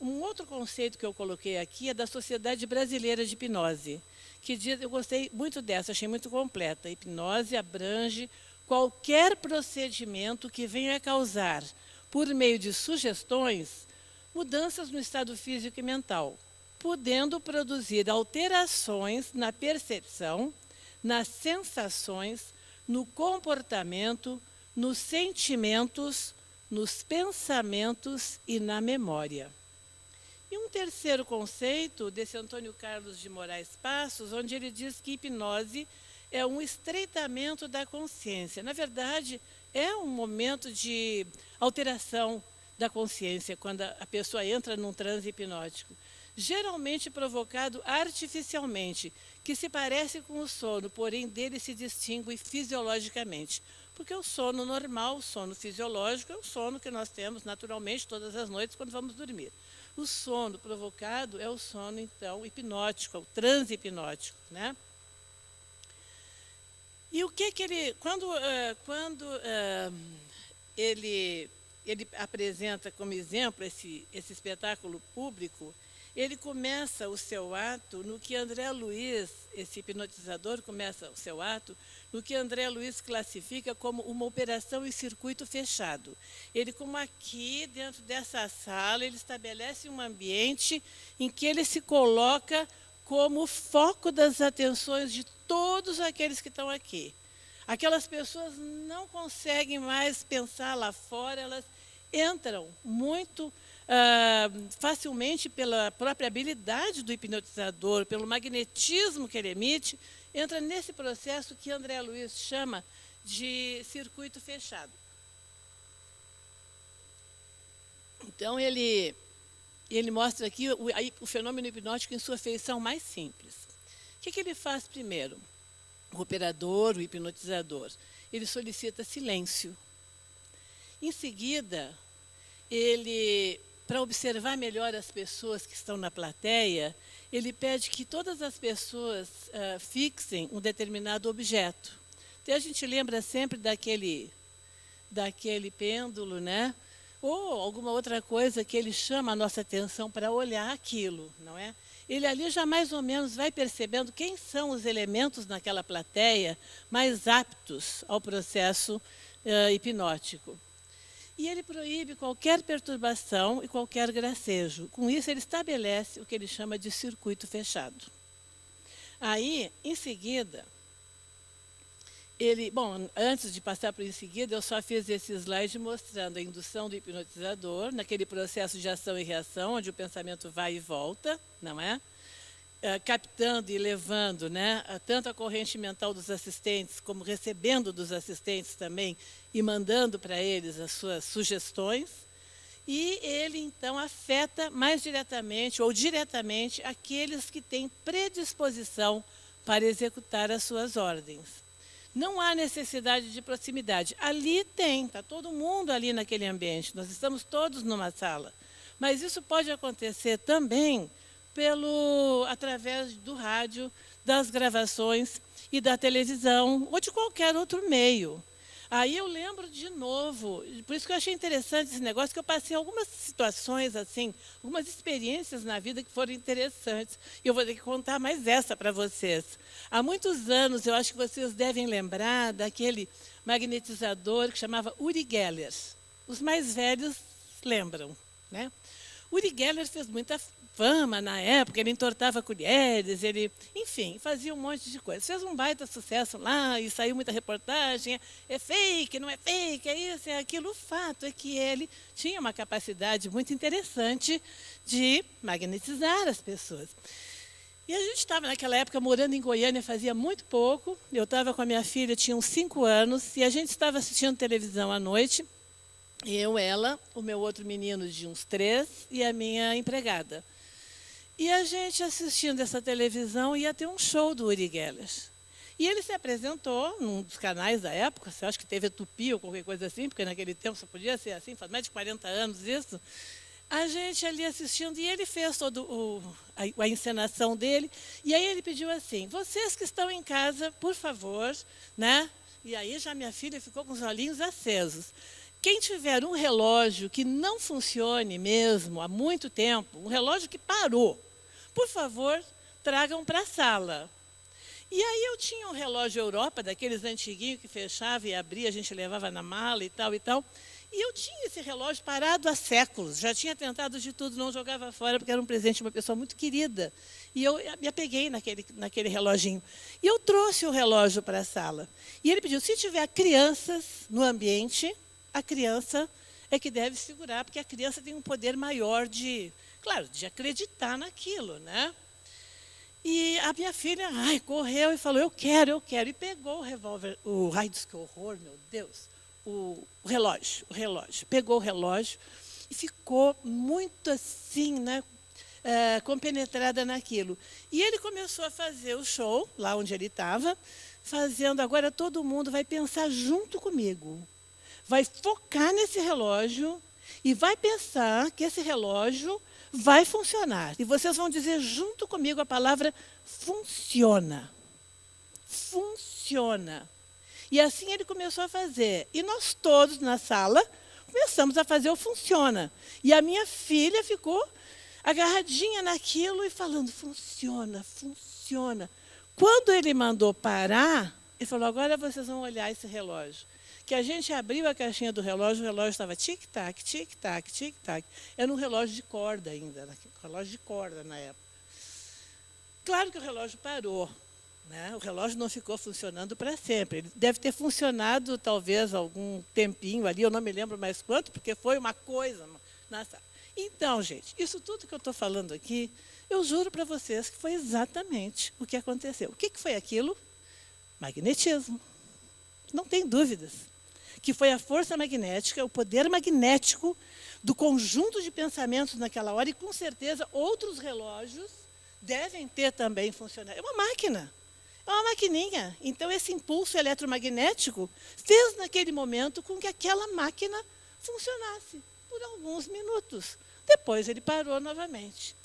Um outro conceito que eu coloquei aqui é da Sociedade Brasileira de Hipnose, que diz, eu gostei muito dessa, achei muito completa. A hipnose abrange qualquer procedimento que venha a causar, por meio de sugestões, mudanças no estado físico e mental, podendo produzir alterações na percepção, nas sensações, no comportamento, nos sentimentos, nos pensamentos e na memória. E um terceiro conceito desse Antônio Carlos de Moraes Passos, onde ele diz que hipnose é um estreitamento da consciência. Na verdade, é um momento de alteração da consciência, quando a pessoa entra num transe hipnótico, geralmente provocado artificialmente, que se parece com o sono, porém dele se distingue fisiologicamente. Porque o sono normal, o sono fisiológico, é o sono que nós temos naturalmente todas as noites quando vamos dormir. O sono provocado é o sono, então, hipnótico, é o transe hipnótico, né? E o que ele, quando ele ele apresenta como exemplo esse espetáculo público, ele começa o seu ato no que André Luiz, esse hipnotizador, começa o seu ato no que André Luiz classifica como uma operação em circuito fechado. Ele, como aqui, dentro dessa sala, ele estabelece um ambiente em que ele se coloca como foco das atenções de todos aqueles que estão aqui. Aquelas pessoas não conseguem mais pensar lá fora, elas entram muito facilmente pela própria habilidade do hipnotizador, pelo magnetismo que ele emite, entra nesse processo que André Luiz chama de circuito fechado. Então, ele mostra aqui o fenômeno hipnótico em sua feição mais simples. O que ele faz primeiro? O operador, o hipnotizador, ele solicita silêncio. Em seguida, ele, para observar melhor as pessoas que estão na plateia, ele pede que todas as pessoas fixem um determinado objeto. Então, a gente lembra sempre daquele pêndulo, né? Ou alguma outra coisa que ele chama a nossa atenção para olhar aquilo, não é? Ele ali já mais ou menos vai percebendo quem são os elementos naquela plateia mais aptos ao processo hipnótico. E ele proíbe qualquer perturbação e qualquer gracejo. Com isso, ele estabelece o que ele chama de circuito fechado. Aí, em seguida, antes de passar para o em seguida, eu só fiz esse slide mostrando a indução do hipnotizador, naquele processo de ação e reação, onde o pensamento vai e volta, não é? Captando e levando, né, tanto a corrente mental dos assistentes, como recebendo dos assistentes também, e mandando para eles as suas sugestões. E ele, então, afeta mais diretamente ou diretamente aqueles que têm predisposição para executar as suas ordens. Não há necessidade de proximidade. Ali está todo mundo ali naquele ambiente, nós estamos todos numa sala. Mas isso pode acontecer também através do rádio, das gravações e da televisão, ou de qualquer outro meio. Aí eu lembro de novo, por isso que eu achei interessante esse negócio, que eu passei algumas situações, assim, algumas experiências na vida que foram interessantes. E eu vou ter que contar mais essa para vocês. Há muitos anos, eu acho que vocês devem lembrar daquele magnetizador que chamava Uri Geller. Os mais velhos lembram, né? Uri Geller fez muita fama na época, ele entortava colheres, ele, enfim, fazia um monte de coisa. Fez um baita sucesso lá e saiu muita reportagem, é fake, não é fake, é isso, é aquilo. O fato é que ele tinha uma capacidade muito interessante de magnetizar as pessoas. E a gente estava naquela época morando em Goiânia, fazia muito pouco, eu estava com a minha filha, tinha uns 5 anos, e a gente estava assistindo televisão à noite, eu, ela, o meu outro menino de uns 3 e a minha empregada. E a gente, assistindo essa televisão, ia ter um show do Uri Geller. E ele se apresentou num dos canais da época, eu acho que teve a Tupi ou qualquer coisa assim, porque naquele tempo só podia ser assim, faz mais de 40 anos isso. A gente ali assistindo, e ele fez toda a encenação dele, e aí ele pediu assim, vocês que estão em casa, por favor, né? E aí já minha filha ficou com os olhinhos acesos. Quem tiver um relógio que não funcione mesmo há muito tempo, um relógio que parou, por favor, tragam para a sala. E aí eu tinha um relógio Europa, daqueles antiguinhos que fechava e abria, a gente levava na mala e tal, e tal. E eu tinha esse relógio parado há séculos, já tinha tentado de tudo, não jogava fora, porque era um presente de uma pessoa muito querida. E eu me apeguei naquele reloginho. E eu trouxe o relógio para a sala. E ele pediu, se tiver crianças no ambiente, a criança é que deve segurar, porque a criança tem um poder maior de acreditar naquilo, né? E a minha filha correu e falou, eu quero. E pegou o revólver, que horror, meu Deus, o relógio. Pegou o relógio e ficou muito assim, né, compenetrada naquilo. E ele começou a fazer o show, lá onde ele estava, fazendo, agora todo mundo vai pensar junto comigo. Vai focar nesse relógio e vai pensar que esse relógio vai funcionar. E vocês vão dizer junto comigo a palavra funciona. Funciona. E assim ele começou a fazer. E nós todos na sala, começamos a fazer o funciona. E a minha filha ficou agarradinha naquilo e falando, funciona, funciona. Quando ele mandou parar, ele falou, agora vocês vão olhar esse relógio. Que a gente abriu a caixinha do relógio, o relógio estava tic-tac, tic-tac, tic-tac. Era um relógio de corda ainda, relógio de corda na época. Claro que o relógio parou, né? O relógio não ficou funcionando para sempre. Ele deve ter funcionado talvez algum tempinho ali, eu não me lembro mais quanto, porque foi uma coisa. Então, gente, isso tudo que eu estou falando aqui, eu juro para vocês que foi exatamente o que aconteceu. O que foi aquilo? Magnetismo. Não tem dúvidas. Que foi a força magnética, o poder magnético do conjunto de pensamentos naquela hora, e com certeza outros relógios devem ter também funcionado. É uma máquina, é uma maquininha. Então, esse impulso eletromagnético fez naquele momento com que aquela máquina funcionasse por alguns minutos. Depois ele parou novamente.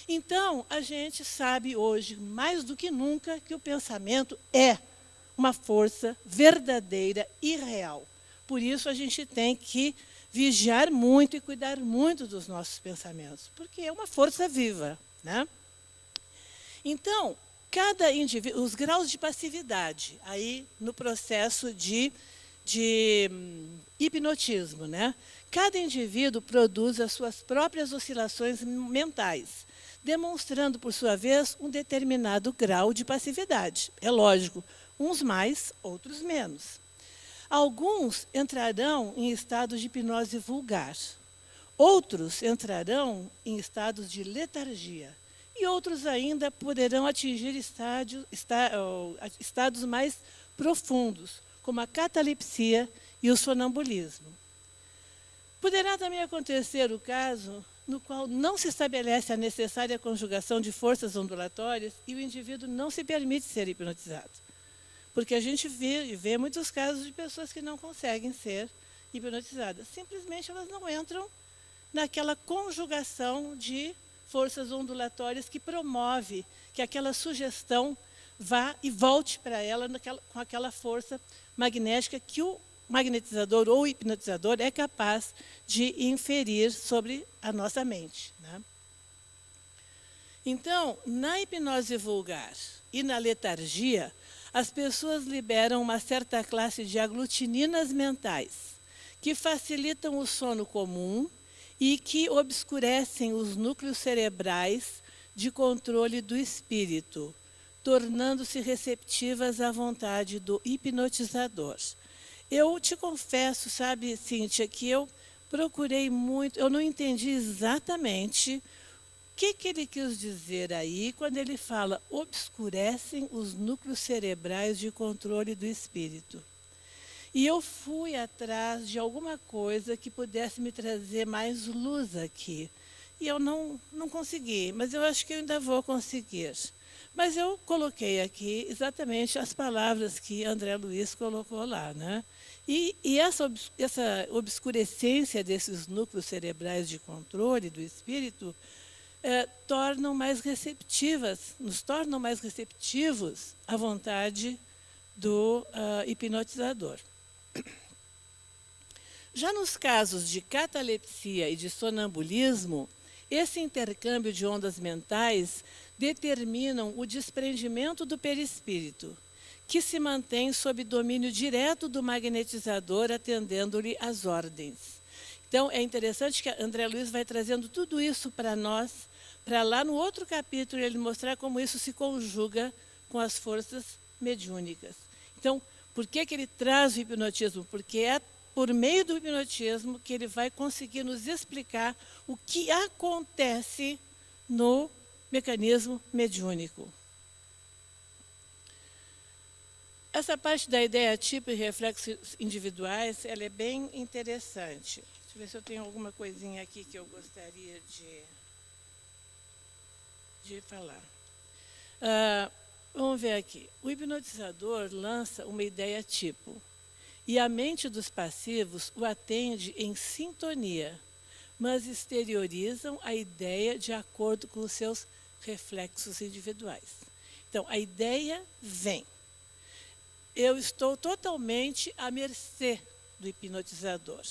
Então, a gente sabe hoje, mais do que nunca, que o pensamento é uma força verdadeira e real. Por isso, a gente tem que vigiar muito e cuidar muito dos nossos pensamentos, porque é uma força viva, né? Então, cada indivíduo, os graus de passividade, aí no processo de hipnotismo, né? Cada indivíduo produz as suas próprias oscilações mentais, demonstrando, por sua vez, um determinado grau de passividade. É lógico, uns mais, outros menos. Alguns entrarão em estados de hipnose vulgar. Outros entrarão em estados de letargia. E outros ainda poderão atingir estados mais profundos, como a catalepsia e o sonambulismo. Poderá também acontecer o caso no qual não se estabelece a necessária conjugação de forças ondulatórias e o indivíduo não se permite ser hipnotizado. Porque a gente vê muitos casos de pessoas que não conseguem ser hipnotizadas. Simplesmente elas não entram naquela conjugação de forças ondulatórias que promove que aquela sugestão vá e volte para ela com aquela força magnética que o magnetizador ou hipnotizador é capaz de inferir sobre a nossa mente, né? Então, na hipnose vulgar e na letargia, as pessoas liberam uma certa classe de aglutininas mentais, que facilitam o sono comum e que obscurecem os núcleos cerebrais de controle do espírito, tornando-se receptivas à vontade do hipnotizador. Eu te confesso, sabe, Cíntia, que eu procurei muito, eu não entendi exatamente o que ele quis dizer aí quando ele fala obscurecem os núcleos cerebrais de controle do espírito. E eu fui atrás de alguma coisa que pudesse me trazer mais luz aqui. E eu não consegui, mas eu acho que eu ainda vou conseguir. Mas eu coloquei aqui exatamente as palavras que André Luiz colocou lá, né? E essa obscurecência desses núcleos cerebrais de controle do espírito nos tornam mais receptivos à vontade do hipnotizador. Já nos casos de catalepsia e de sonambulismo, esse intercâmbio de ondas mentais determinam o desprendimento do perispírito, que se mantém sob domínio direto do magnetizador, atendendo-lhe às ordens. Então, é interessante que André Luiz vai trazendo tudo isso para nós, para lá no outro capítulo ele mostrar como isso se conjuga com as forças mediúnicas. Então, por que ele traz o hipnotismo? Porque é por meio do hipnotismo que ele vai conseguir nos explicar o que acontece no mecanismo mediúnico. Essa parte da ideia tipo e reflexos individuais, ela é bem interessante. Deixa eu ver se eu tenho alguma coisinha aqui que eu gostaria de falar. Vamos ver aqui. O hipnotizador lança uma ideia tipo, e a mente dos passivos o atende em sintonia, mas exteriorizam a ideia de acordo com os seus reflexos individuais. Então, a ideia vem. Eu estou totalmente à mercê do hipnotizador.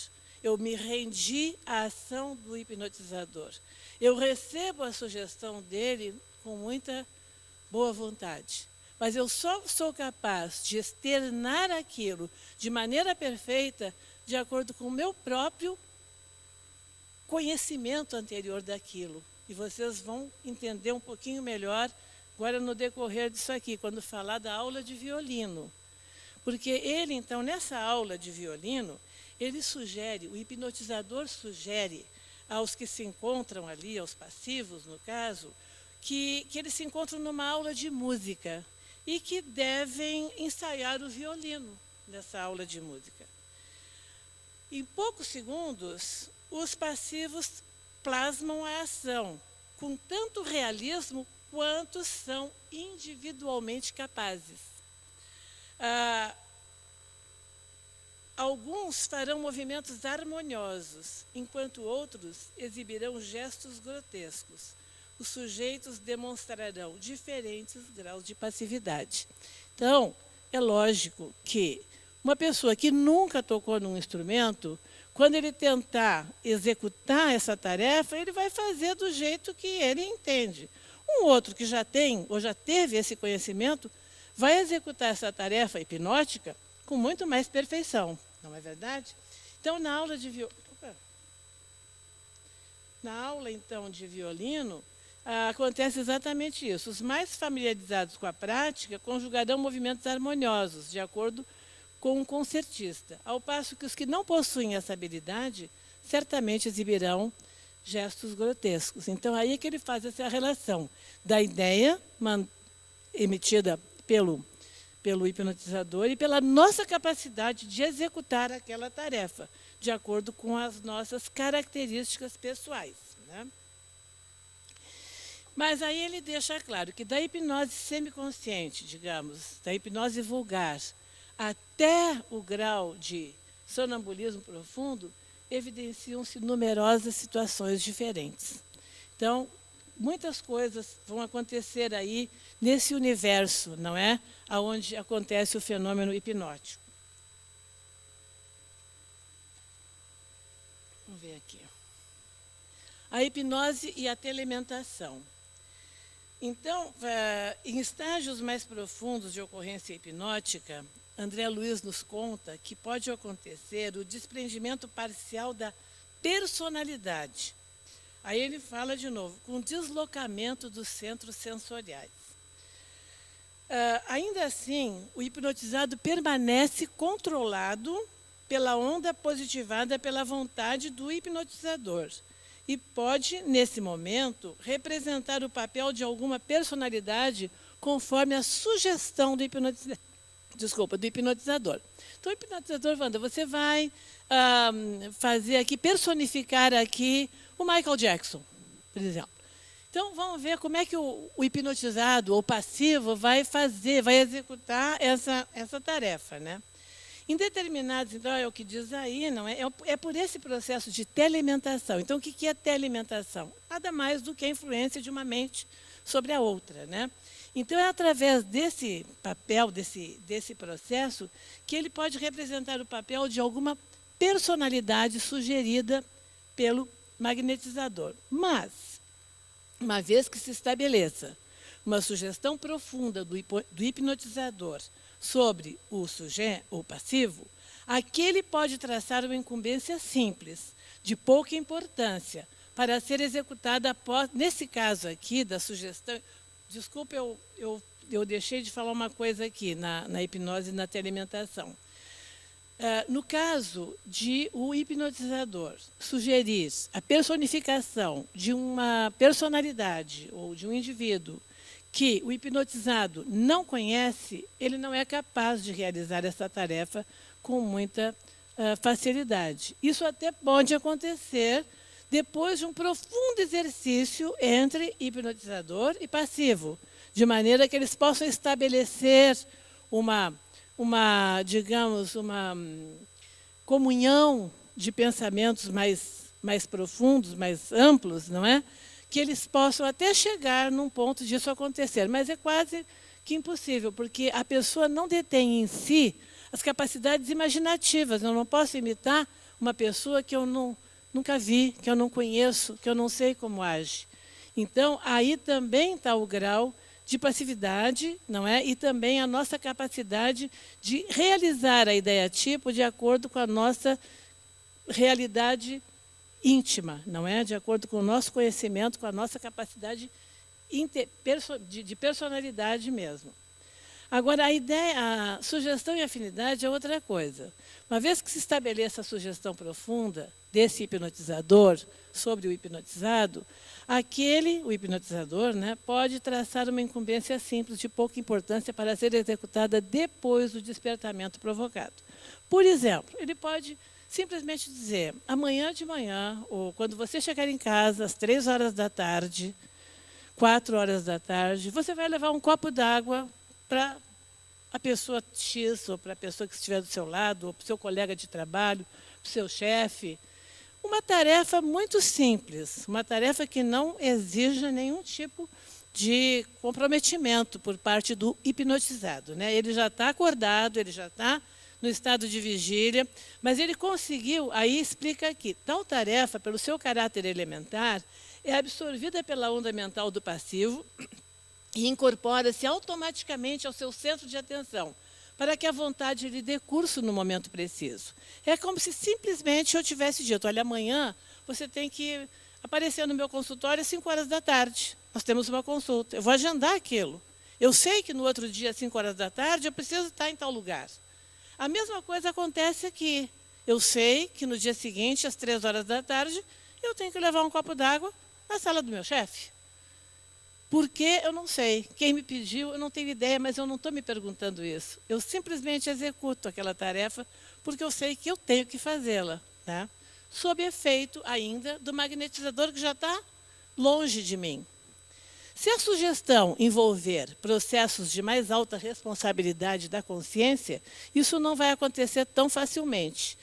Eu me rendi à ação do hipnotizador. Eu recebo a sugestão dele com muita boa vontade. Mas eu só sou capaz de externar aquilo de maneira perfeita de acordo com o meu próprio conhecimento anterior daquilo. E vocês vão entender um pouquinho melhor agora no decorrer disso aqui, quando falar da aula de violino. Porque ele, então, nessa aula de violino, ele sugere, o hipnotizador sugere aos que se encontram ali, aos passivos, no caso, que eles se encontram numa aula de música e que devem ensaiar o violino nessa aula de música. Em poucos segundos, os passivos plasmam a ação, com tanto realismo quanto são individualmente capazes. Alguns farão movimentos harmoniosos, enquanto outros exibirão gestos grotescos. Os sujeitos demonstrarão diferentes graus de passividade. Então, é lógico que uma pessoa que nunca tocou num instrumento, quando ele tentar executar essa tarefa, ele vai fazer do jeito que ele entende. Um outro que já tem ou já teve esse conhecimento, vai executar essa tarefa hipnótica com muito mais perfeição. Não é verdade? Então, na aula então, de violino, acontece exatamente isso. Os mais familiarizados com a prática conjugarão movimentos harmoniosos, de acordo com um concertista, ao passo que os que não possuem essa habilidade certamente exibirão gestos grotescos. Então, aí é que ele faz essa relação da ideia emitida pelo hipnotizador e pela nossa capacidade de executar aquela tarefa, de acordo com as nossas características pessoais, né? Mas aí ele deixa claro que da hipnose semiconsciente, digamos, da hipnose vulgar, até o grau de sonambulismo profundo, evidenciam-se numerosas situações diferentes. Então, muitas coisas vão acontecer aí nesse universo, não é? Onde acontece o fenômeno hipnótico. Vamos ver aqui. A hipnose e a telementação. Então, em estágios mais profundos de ocorrência hipnótica, André Luiz nos conta que pode acontecer o desprendimento parcial da personalidade. Aí ele fala de novo, com deslocamento dos centros sensoriais. Ainda assim, o hipnotizado permanece controlado pela onda positivada pela vontade do hipnotizador e pode, nesse momento, representar o papel de alguma personalidade conforme a sugestão do hipnotizador. Então, o hipnotizador, Wanda, você vai fazer aqui, personificar aqui o Michael Jackson, por exemplo. Então, vamos ver como é que o hipnotizado ou passivo vai executar essa tarefa, né? Em determinados, então, é o que diz aí, não é? É por esse processo de telementação. Então, o que é telementação? Nada mais do que a influência de uma mente sobre a outra, né? Então, é através desse papel, desse processo, que ele pode representar o papel de alguma personalidade sugerida pelo magnetizador. Mas, uma vez que se estabeleça uma sugestão profunda do hipnotizador sobre o sujeito, ou passivo, aquele pode traçar uma incumbência simples, de pouca importância, para ser executada após, nesse caso aqui, da sugestão. Desculpe, eu deixei de falar uma coisa aqui na hipnose e na telementação. No caso de o hipnotizador sugerir a personificação de uma personalidade ou de um indivíduo que o hipnotizado não conhece, ele não é capaz de realizar essa tarefa com muita facilidade. Isso até pode acontecer depois de um profundo exercício entre hipnotizador e passivo, de maneira que eles possam estabelecer uma comunhão de pensamentos mais profundos, mais amplos, não é? Que eles possam até chegar num ponto disso acontecer. Mas é quase que impossível, porque a pessoa não detém em si as capacidades imaginativas. Eu não posso imitar uma pessoa que eu nunca vi, que eu não conheço, que eu não sei como age. Então, aí também está o grau de passividade, não é? E também a nossa capacidade de realizar a ideia tipo de acordo com a nossa realidade íntima, não é? De acordo com o nosso conhecimento, com a nossa capacidade de personalidade mesmo. Agora, a sugestão e afinidade é outra coisa. Uma vez que se estabeleça a sugestão profunda desse hipnotizador sobre o hipnotizado, o hipnotizador, né, pode traçar uma incumbência simples de pouca importância para ser executada depois do despertamento provocado. Por exemplo, ele pode simplesmente dizer, amanhã de manhã, ou quando você chegar em casa, às 3 horas da tarde, 4 horas da tarde, você vai levar um copo d'água para a pessoa X, ou para a pessoa que estiver do seu lado, ou para o seu colega de trabalho, para o seu chefe. Uma tarefa muito simples, uma tarefa que não exija nenhum tipo de comprometimento por parte do hipnotizado, né? Ele já está acordado, ele já está no estado de vigília, mas ele conseguiu, aí explica aqui, tal tarefa, pelo seu caráter elementar, é absorvida pela onda mental do passivo e incorpora-se automaticamente ao seu centro de atenção, para que a vontade lhe dê curso no momento preciso. É como se simplesmente eu tivesse dito, olha, amanhã você tem que aparecer no meu consultório às 5 horas da tarde. Nós temos uma consulta. Eu vou agendar aquilo. Eu sei que no outro dia, às 5 horas da tarde, eu preciso estar em tal lugar. A mesma coisa acontece aqui. Eu sei que no dia seguinte, às 3 horas da tarde, eu tenho que levar um copo d'água na sala do meu chefe. Por quê? Eu não sei. Quem me pediu, eu não tenho ideia, mas eu não estou me perguntando isso. Eu simplesmente executo aquela tarefa porque eu sei que eu tenho que fazê-la, né? Sob efeito ainda do magnetizador que já está longe de mim. Se a sugestão envolver processos de mais alta responsabilidade da consciência, isso não vai acontecer tão facilmente.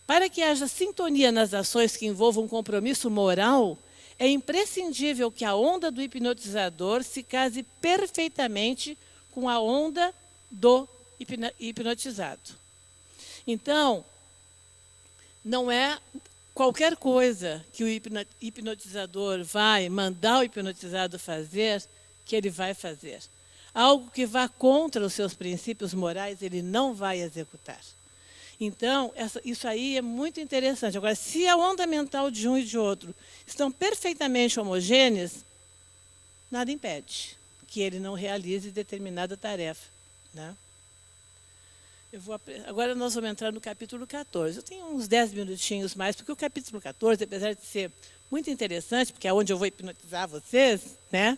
Para que haja sintonia nas ações que envolvam um compromisso moral, é imprescindível que a onda do hipnotizador se case perfeitamente com a onda do hipnotizado. Então, não é qualquer coisa que o hipnotizador vai mandar o hipnotizado fazer que ele vai fazer. Algo que vá contra os seus princípios morais, ele não vai executar. Então, isso aí é muito interessante. Agora, se a onda mental de um e de outro estão perfeitamente homogêneas, nada impede que ele não realize determinada tarefa, né? Agora nós vamos entrar no capítulo 14. Eu tenho uns 10 minutinhos mais, porque o capítulo 14, apesar de ser muito interessante, porque é onde eu vou hipnotizar vocês, né?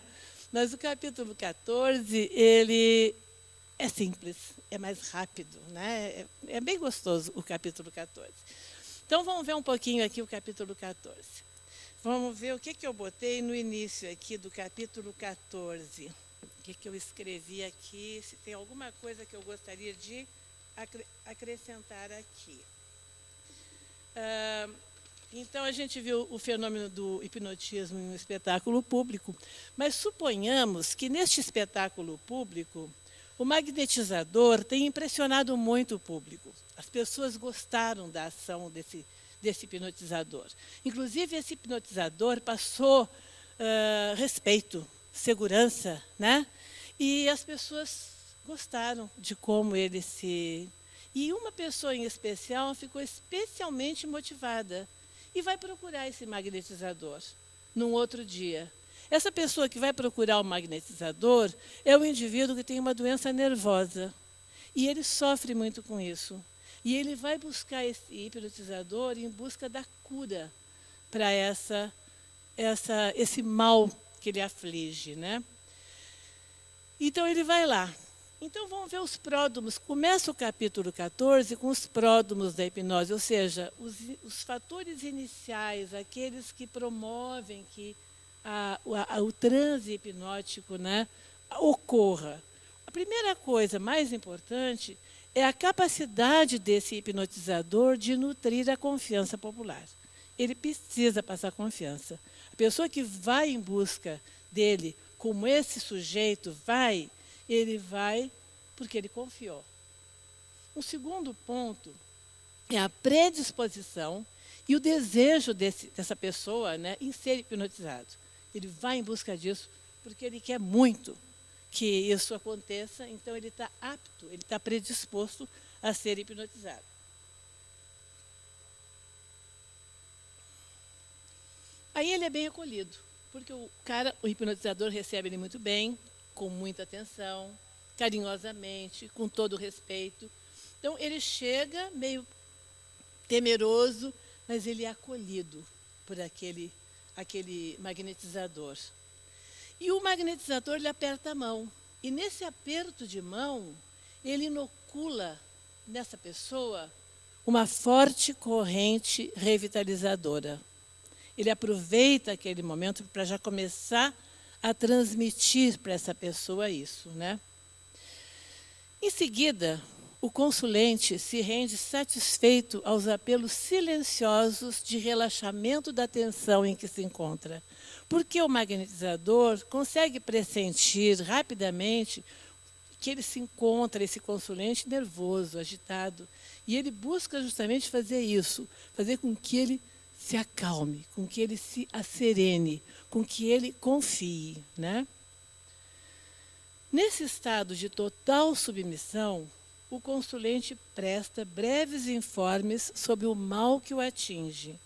Mas o capítulo 14, ele é simples, é mais rápido, né? É bem gostoso o capítulo 14. Então, vamos ver um pouquinho aqui o capítulo 14. Vamos ver o que eu botei no início aqui do capítulo 14. O que eu escrevi aqui, se tem alguma coisa que eu gostaria de acrescentar aqui. Então, a gente viu o fenômeno do hipnotismo em um espetáculo público, mas suponhamos que neste espetáculo público, o magnetizador tem impressionado muito o público. As pessoas gostaram da ação desse hipnotizador. Inclusive, esse hipnotizador passou respeito, segurança, né? E as pessoas gostaram de como ele se... E uma pessoa em especial ficou especialmente motivada e vai procurar esse magnetizador num outro dia. Essa pessoa que vai procurar o magnetizador é um indivíduo que tem uma doença nervosa. E ele sofre muito com isso. E ele vai buscar esse hipnotizador em busca da cura para esse mal que ele aflige, né? Então, ele vai lá. Então, vamos ver os pródromos. Começa o capítulo 14 com os pródromos da hipnose, ou seja, os fatores iniciais, aqueles que promovem que o transe hipnótico, né, ocorra. A primeira coisa mais importante é a capacidade desse hipnotizador de nutrir a confiança popular. Ele precisa passar confiança. A pessoa que vai em busca dele, como esse sujeito vai, ele vai porque ele confiou. Um segundo ponto é a predisposição e o desejo dessa pessoa, né, em ser hipnotizado. Ele vai em busca disso porque ele quer muito que isso aconteça, então ele está apto, ele está predisposto a ser hipnotizado. Aí ele é bem acolhido, porque o hipnotizador recebe ele muito bem, com muita atenção, carinhosamente, com todo respeito. Então ele chega meio temeroso, mas ele é acolhido por aquele magnetizador. E o magnetizador lhe aperta a mão. E nesse aperto de mão, ele inocula nessa pessoa uma forte corrente revitalizadora. Ele aproveita aquele momento para já começar a transmitir para essa pessoa isso, né? Em seguida, o consulente se rende satisfeito aos apelos silenciosos de relaxamento da tensão em que se encontra, porque o magnetizador consegue pressentir rapidamente que ele se encontra, esse consulente, nervoso, agitado, e ele busca justamente fazer isso, fazer com que ele se acalme, com que ele se asserene, com que ele confie, né? Nesse estado de total submissão, o consulente presta breves informes sobre o mal que o atinge.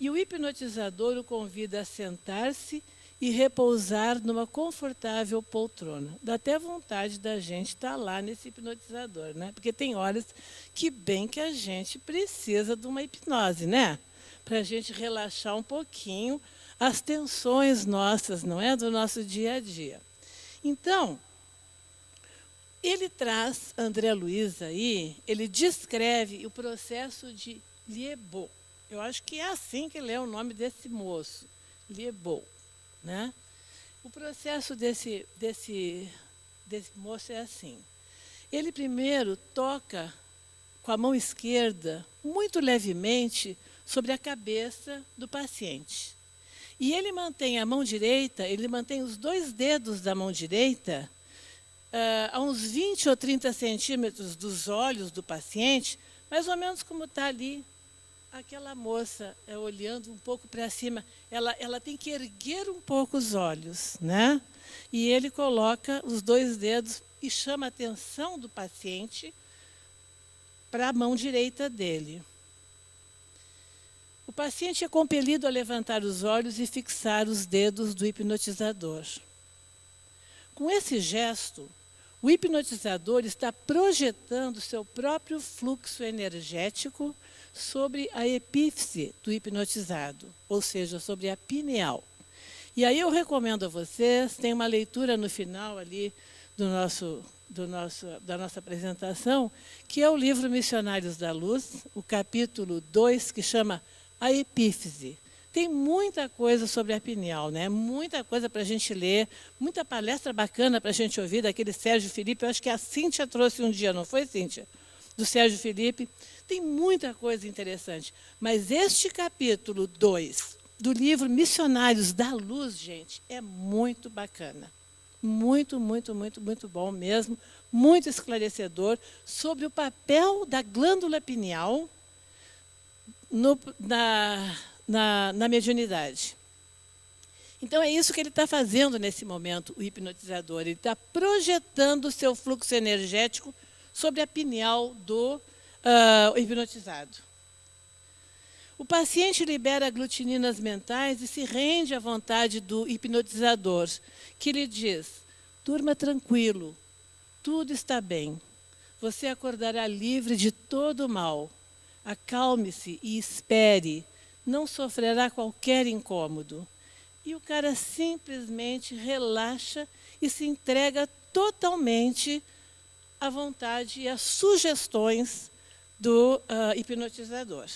E o hipnotizador o convida a sentar-se e repousar numa confortável poltrona. Dá até vontade da gente estar lá nesse hipnotizador, né? Porque tem horas que bem que a gente precisa de uma hipnose, né? Para a gente relaxar um pouquinho as tensões nossas, não é? Do nosso dia a dia. Então, ele traz, André Luiz aí, ele descreve o processo de Liébaud. Eu acho que é assim que lê o nome desse moço, Liébaud, né? O processo desse moço é assim. Ele primeiro toca com a mão esquerda, muito levemente, sobre a cabeça do paciente. E ele mantém a mão direita, ele mantém os 2 dedos da mão direita a uns 20 ou 30 centímetros dos olhos do paciente, mais ou menos como está ali aquela moça olhando um pouco para cima. Ela tem que erguer um pouco os olhos, né? E ele coloca os 2 dedos e chama a atenção do paciente para a mão direita dele. O paciente é compelido a levantar os olhos e fixar os dedos do hipnotizador. Com esse gesto, o hipnotizador está projetando seu próprio fluxo energético sobre a epífise do hipnotizado, ou seja, sobre a pineal. E aí eu recomendo a vocês, tem uma leitura no final ali da nossa apresentação, que é o livro Missionários da Luz, o capítulo 2, que chama A Epífise. Tem muita coisa sobre a pineal, né? Muita coisa para a gente ler, muita palestra bacana para a gente ouvir daquele Sérgio Felipe. Eu acho que a Cíntia trouxe um dia, não foi, Cíntia? Do Sérgio Felipe. Tem muita coisa interessante. Mas este capítulo 2 do livro Missionários da Luz, gente, é muito bacana. Muito, muito, muito, muito bom mesmo. Muito esclarecedor sobre o papel da glândula pineal na mediunidade. Então, é isso que ele está fazendo nesse momento, o hipnotizador. Ele está projetando o seu fluxo energético sobre a pineal do hipnotizado. O paciente libera aglutininas mentais e se rende à vontade do hipnotizador, que lhe diz: durma tranquilo, tudo está bem. Você acordará livre de todo o mal. Acalme-se e espere. Não sofrerá qualquer incômodo. E o cara simplesmente relaxa e se entrega totalmente à vontade e às sugestões do hipnotizador.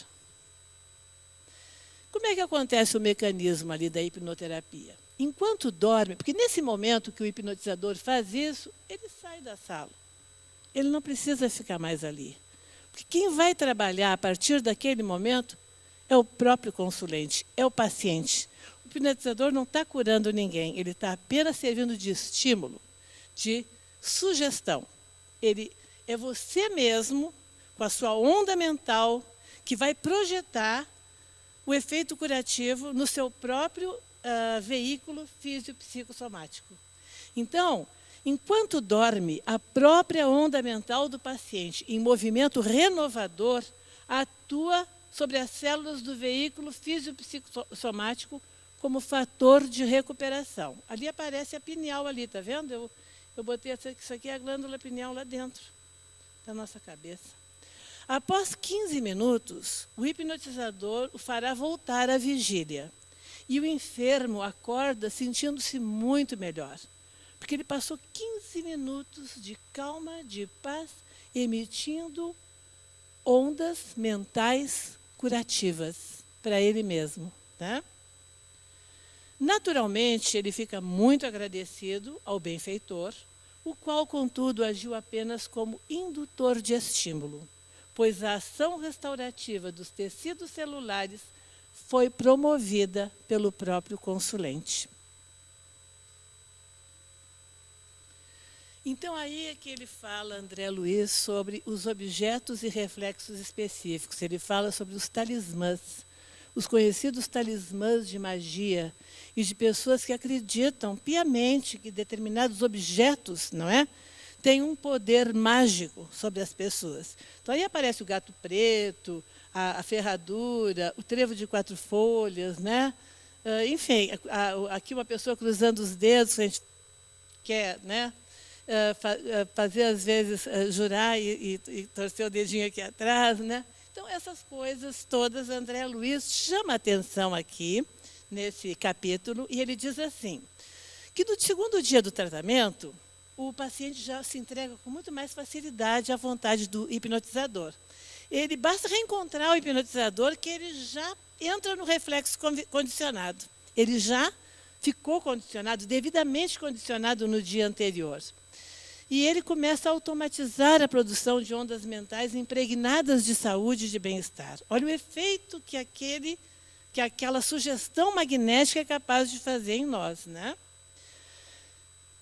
Como é que acontece o mecanismo ali da hipnoterapia? Enquanto dorme, porque nesse momento que o hipnotizador faz isso, ele sai da sala. Ele não precisa ficar mais ali. Porque quem vai trabalhar a partir daquele momento é o próprio consulente, é o paciente. O hipnotizador não está curando ninguém, ele está apenas servindo de estímulo, de sugestão. Ele é você mesmo, com a sua onda mental, que vai projetar o efeito curativo no seu próprio veículo fisiopsicossomático. Então, enquanto dorme, a própria onda mental do paciente, em movimento renovador, atua sobre as células do veículo fisiopsicossomático como fator de recuperação. Ali aparece a pineal ali, tá vendo? Eu botei isso aqui, é a glândula pineal lá dentro da nossa cabeça. Após 15 minutos, o hipnotizador o fará voltar à vigília. E o enfermo acorda sentindo-se muito melhor, porque ele passou 15 minutos de calma, de paz, emitindo ondas mentais curativas para ele mesmo, né? Naturalmente, ele fica muito agradecido ao benfeitor, o qual, contudo, agiu apenas como indutor de estímulo, pois a ação restaurativa dos tecidos celulares foi promovida pelo próprio consulente. Então, aí é que ele fala, André Luiz, sobre os objetos e reflexos específicos. Ele fala sobre os talismãs, os conhecidos talismãs de magia, e de pessoas que acreditam piamente que determinados objetos, não é, têm um poder mágico sobre as pessoas. Então, aí aparece o gato preto, a ferradura, o trevo de 4 folhas, né? Enfim, aqui uma pessoa cruzando os dedos, que a gente quer, né? Fazer, às vezes, jurar e torcer o dedinho aqui atrás, né? Então, essas coisas todas, André Luiz chama a atenção aqui, nesse capítulo, e ele diz assim, que no segundo dia do tratamento, o paciente já se entrega com muito mais facilidade à vontade do hipnotizador. Ele basta reencontrar o hipnotizador que ele já entra no reflexo condicionado. Ele já ficou condicionado, devidamente condicionado no dia anterior. E ele começa a automatizar a produção de ondas mentais impregnadas de saúde e de bem-estar. Olha o efeito que aquela sugestão magnética é capaz de fazer em nós, né?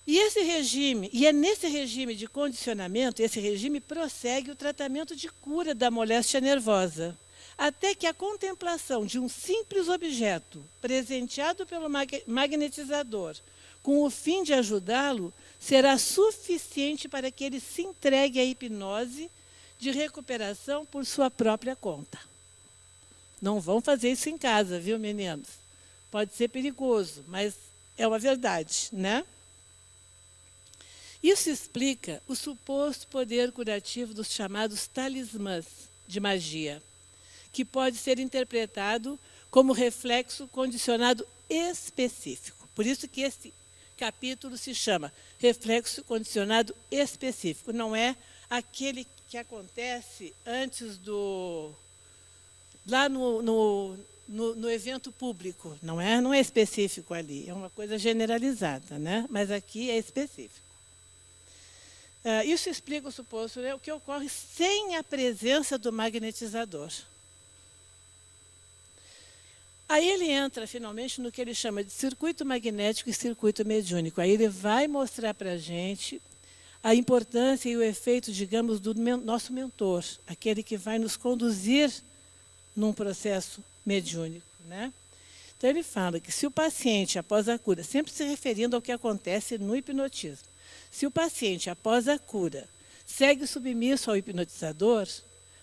E é nesse regime de condicionamento, esse regime prossegue o tratamento de cura da moléstia nervosa, até que a contemplação de um simples objeto, presenteado pelo magnetizador, com o fim de ajudá-lo, será suficiente para que ele se entregue à hipnose de recuperação por sua própria conta. Não vão fazer isso em casa, viu, meninos? Pode ser perigoso, mas é uma verdade, né? Isso explica o suposto poder curativo dos chamados talismãs de magia, que pode ser interpretado como reflexo condicionado específico. Por isso que esse capítulo se chama reflexo condicionado específico. Não é aquele que acontece antes lá no evento público, não é específico ali, é uma coisa generalizada, né? Mas aqui é específico. Isso explica o suposto, né, o que ocorre sem a presença do magnetizador. Aí ele entra, finalmente, no que ele chama de circuito magnético e circuito mediúnico. Aí ele vai mostrar para a gente a importância e o efeito, digamos, do nosso mentor, aquele que vai nos conduzir num processo mediúnico, né? Então, ele fala que se o paciente, após a cura, sempre se referindo ao que acontece no hipnotismo, se o paciente, após a cura, segue submisso ao hipnotizador,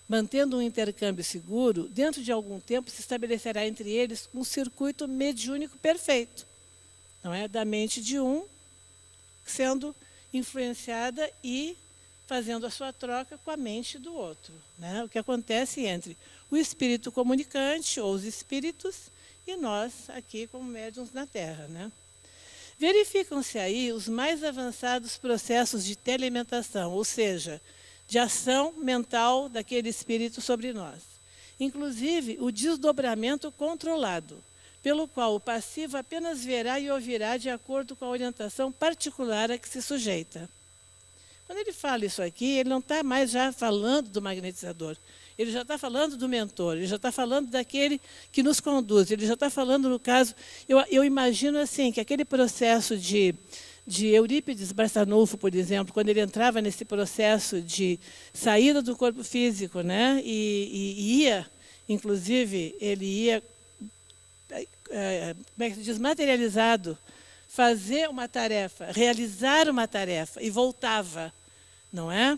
mantendo um intercâmbio seguro, dentro de algum tempo se estabelecerá entre eles um circuito mediúnico perfeito, não é? Da mente de um sendo influenciada e fazendo a sua troca com a mente do outro, né? O que acontece entre o espírito comunicante, ou os espíritos, e nós aqui como médiuns na Terra, né? Verificam-se aí os mais avançados processos de teleimentação, ou seja, de ação mental daquele espírito sobre nós. Inclusive, o desdobramento controlado, pelo qual o passivo apenas verá e ouvirá de acordo com a orientação particular a que se sujeita. Quando ele fala isso aqui, ele não está mais já falando do magnetizador, ele já está falando do mentor, ele já está falando daquele que nos conduz, ele já está falando, no caso, eu imagino assim, que aquele processo de Eurípides Barçanufo, por exemplo, quando ele entrava nesse processo de saída do corpo físico, né, e ia, inclusive, ele ia como é que se diz, materializado, fazer uma tarefa, realizar uma tarefa, e voltava, não é?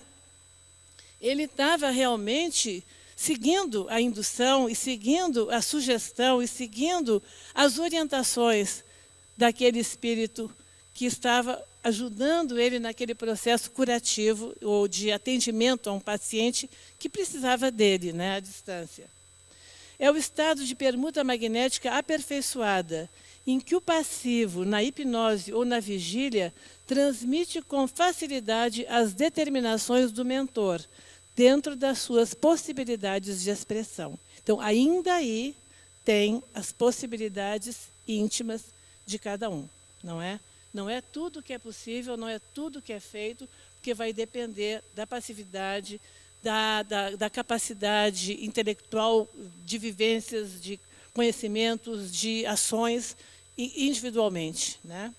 Ele estava realmente seguindo a indução e seguindo a sugestão e seguindo as orientações daquele espírito que estava ajudando ele naquele processo curativo ou de atendimento a um paciente que precisava dele, né, à distância. É o estado de permuta magnética aperfeiçoada, em que o passivo, na hipnose ou na vigília, transmite com facilidade as determinações do mentor, dentro das suas possibilidades de expressão. Então, ainda aí tem as possibilidades íntimas de cada um, não é? Não é tudo que é possível, não é tudo que é feito, porque vai depender da passividade, da capacidade intelectual, de vivências, de conhecimentos, de ações individualmente, né?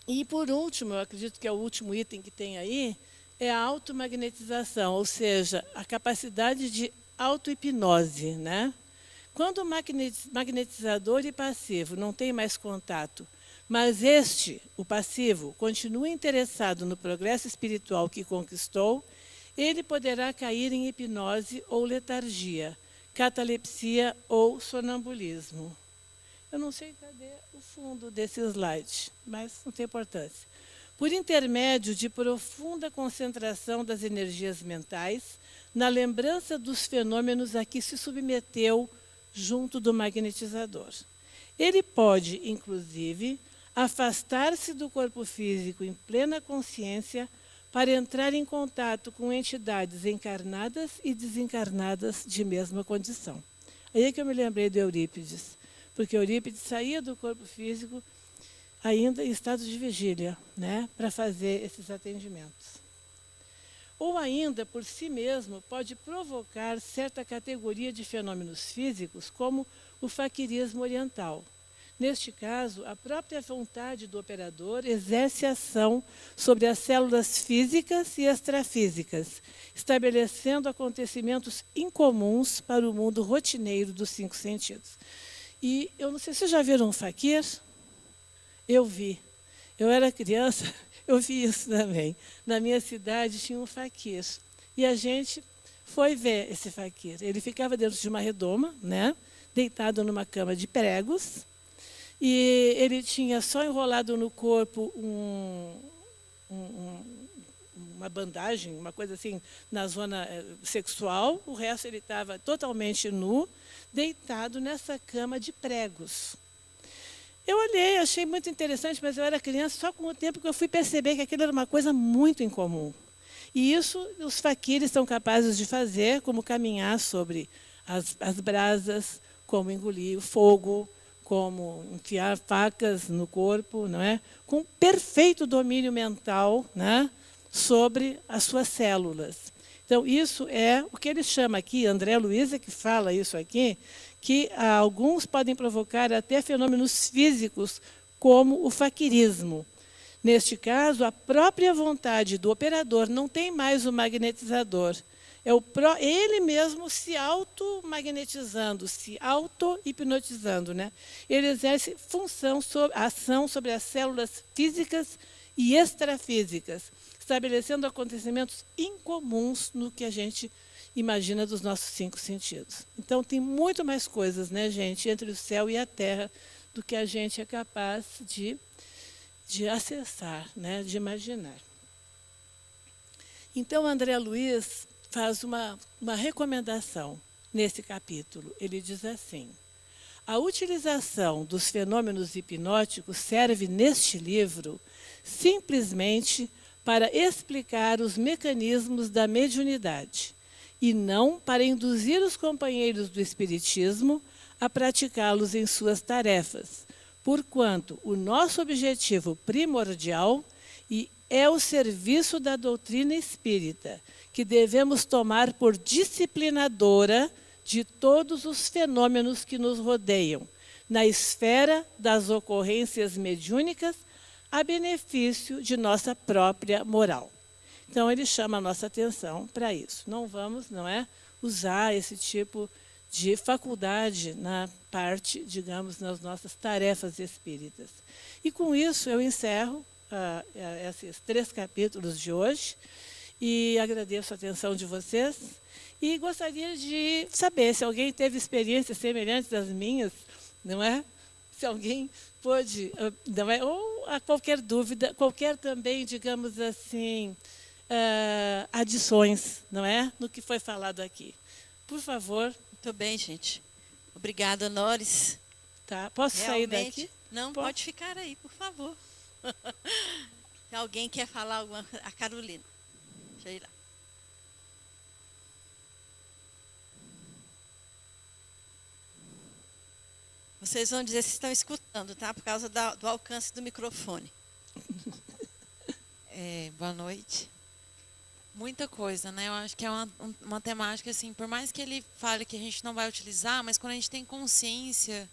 E, por último, eu acredito que é o último item que tem aí, é a automagnetização, ou seja, a capacidade de auto-hipnose, né? Quando o magnetizador e passivo não têm mais contato, mas o passivo, continua interessado no progresso espiritual que conquistou, ele poderá cair em hipnose ou letargia, catalepsia ou sonambulismo. Eu não sei cadê o fundo desse slide, mas não tem importância. Por intermédio de profunda concentração das energias mentais, na lembrança dos fenômenos a que se submeteu junto do magnetizador. Ele pode, inclusive, afastar-se do corpo físico em plena consciência para entrar em contato com entidades encarnadas e desencarnadas de mesma condição. Aí é que eu me lembrei do Eurípides, porque Eurípides saía do corpo físico ainda em estado de vigília, né, para fazer esses atendimentos. Ou ainda, por si mesmo, pode provocar certa categoria de fenômenos físicos, como o faquirismo oriental. Neste caso, a própria vontade do operador exerce ação sobre as células físicas e extrafísicas, estabelecendo acontecimentos incomuns para o mundo rotineiro dos 5 sentidos. E eu não sei se vocês já viram um faquir. Eu vi. Eu era criança, eu vi isso também. Na minha cidade tinha um faquir. E a gente foi ver esse faquir. Ele ficava dentro de uma redoma, né, deitado numa cama de pregos. E ele tinha só enrolado no corpo uma bandagem, uma coisa assim, na zona sexual. O resto ele estava totalmente nu, deitado nessa cama de pregos. Eu olhei, achei muito interessante, mas eu era criança, só com o tempo que eu fui perceber que aquilo era uma coisa muito incomum. E isso os faquires são capazes de fazer, como caminhar sobre as brasas, como engolir o fogo, como enfiar facas no corpo, não é? Com perfeito domínio mental, né, sobre as suas células. Então, isso é o que ele chama aqui, André Luiz é que fala isso aqui, que alguns podem provocar até fenômenos físicos, como o faquirismo. Neste caso, a própria vontade do operador não tem mais o magnetizador. É ele mesmo se auto-magnetizando, se auto-hipnotizando, né? Ele exerce ação sobre as células físicas e extrafísicas, estabelecendo acontecimentos incomuns no que a gente imagina dos nossos 5 sentidos. Então, tem muito mais coisas, né, gente, entre o céu e a terra, do que a gente é capaz de acessar, né, de imaginar. Então, André Luiz faz uma recomendação nesse capítulo. Ele diz assim: a utilização dos fenômenos hipnóticos serve neste livro simplesmente para explicar os mecanismos da mediunidade e não para induzir os companheiros do espiritismo a praticá-los em suas tarefas, porquanto o nosso objetivo primordial é o serviço da doutrina espírita, que devemos tomar por disciplinadora de todos os fenômenos que nos rodeiam, na esfera das ocorrências mediúnicas, a benefício de nossa própria moral. Então, ele chama a nossa atenção para isso. Não vamos, não é, usar esse tipo de faculdade na parte, digamos, nas nossas tarefas espíritas. E com isso eu encerro esses 3 capítulos de hoje e agradeço a atenção de vocês e gostaria de saber se alguém teve experiências semelhantes às minhas, não é? Se alguém pôde, não é? Ou a qualquer dúvida, qualquer também, digamos assim, adições, não é? No que foi falado aqui. Por favor. Muito bem, gente. Obrigada, Nores. Tá. Posso sair daqui? Não, pode ficar aí, por favor. Se alguém quer falar alguma coisa. A Carolina. Deixa eu ir lá. Vocês vão dizer se estão escutando, tá? Por causa do alcance do microfone. Boa noite. Muita coisa, né? Eu acho que é uma temática, assim, por mais que ele fale que a gente não vai utilizar, mas quando a gente tem consciência,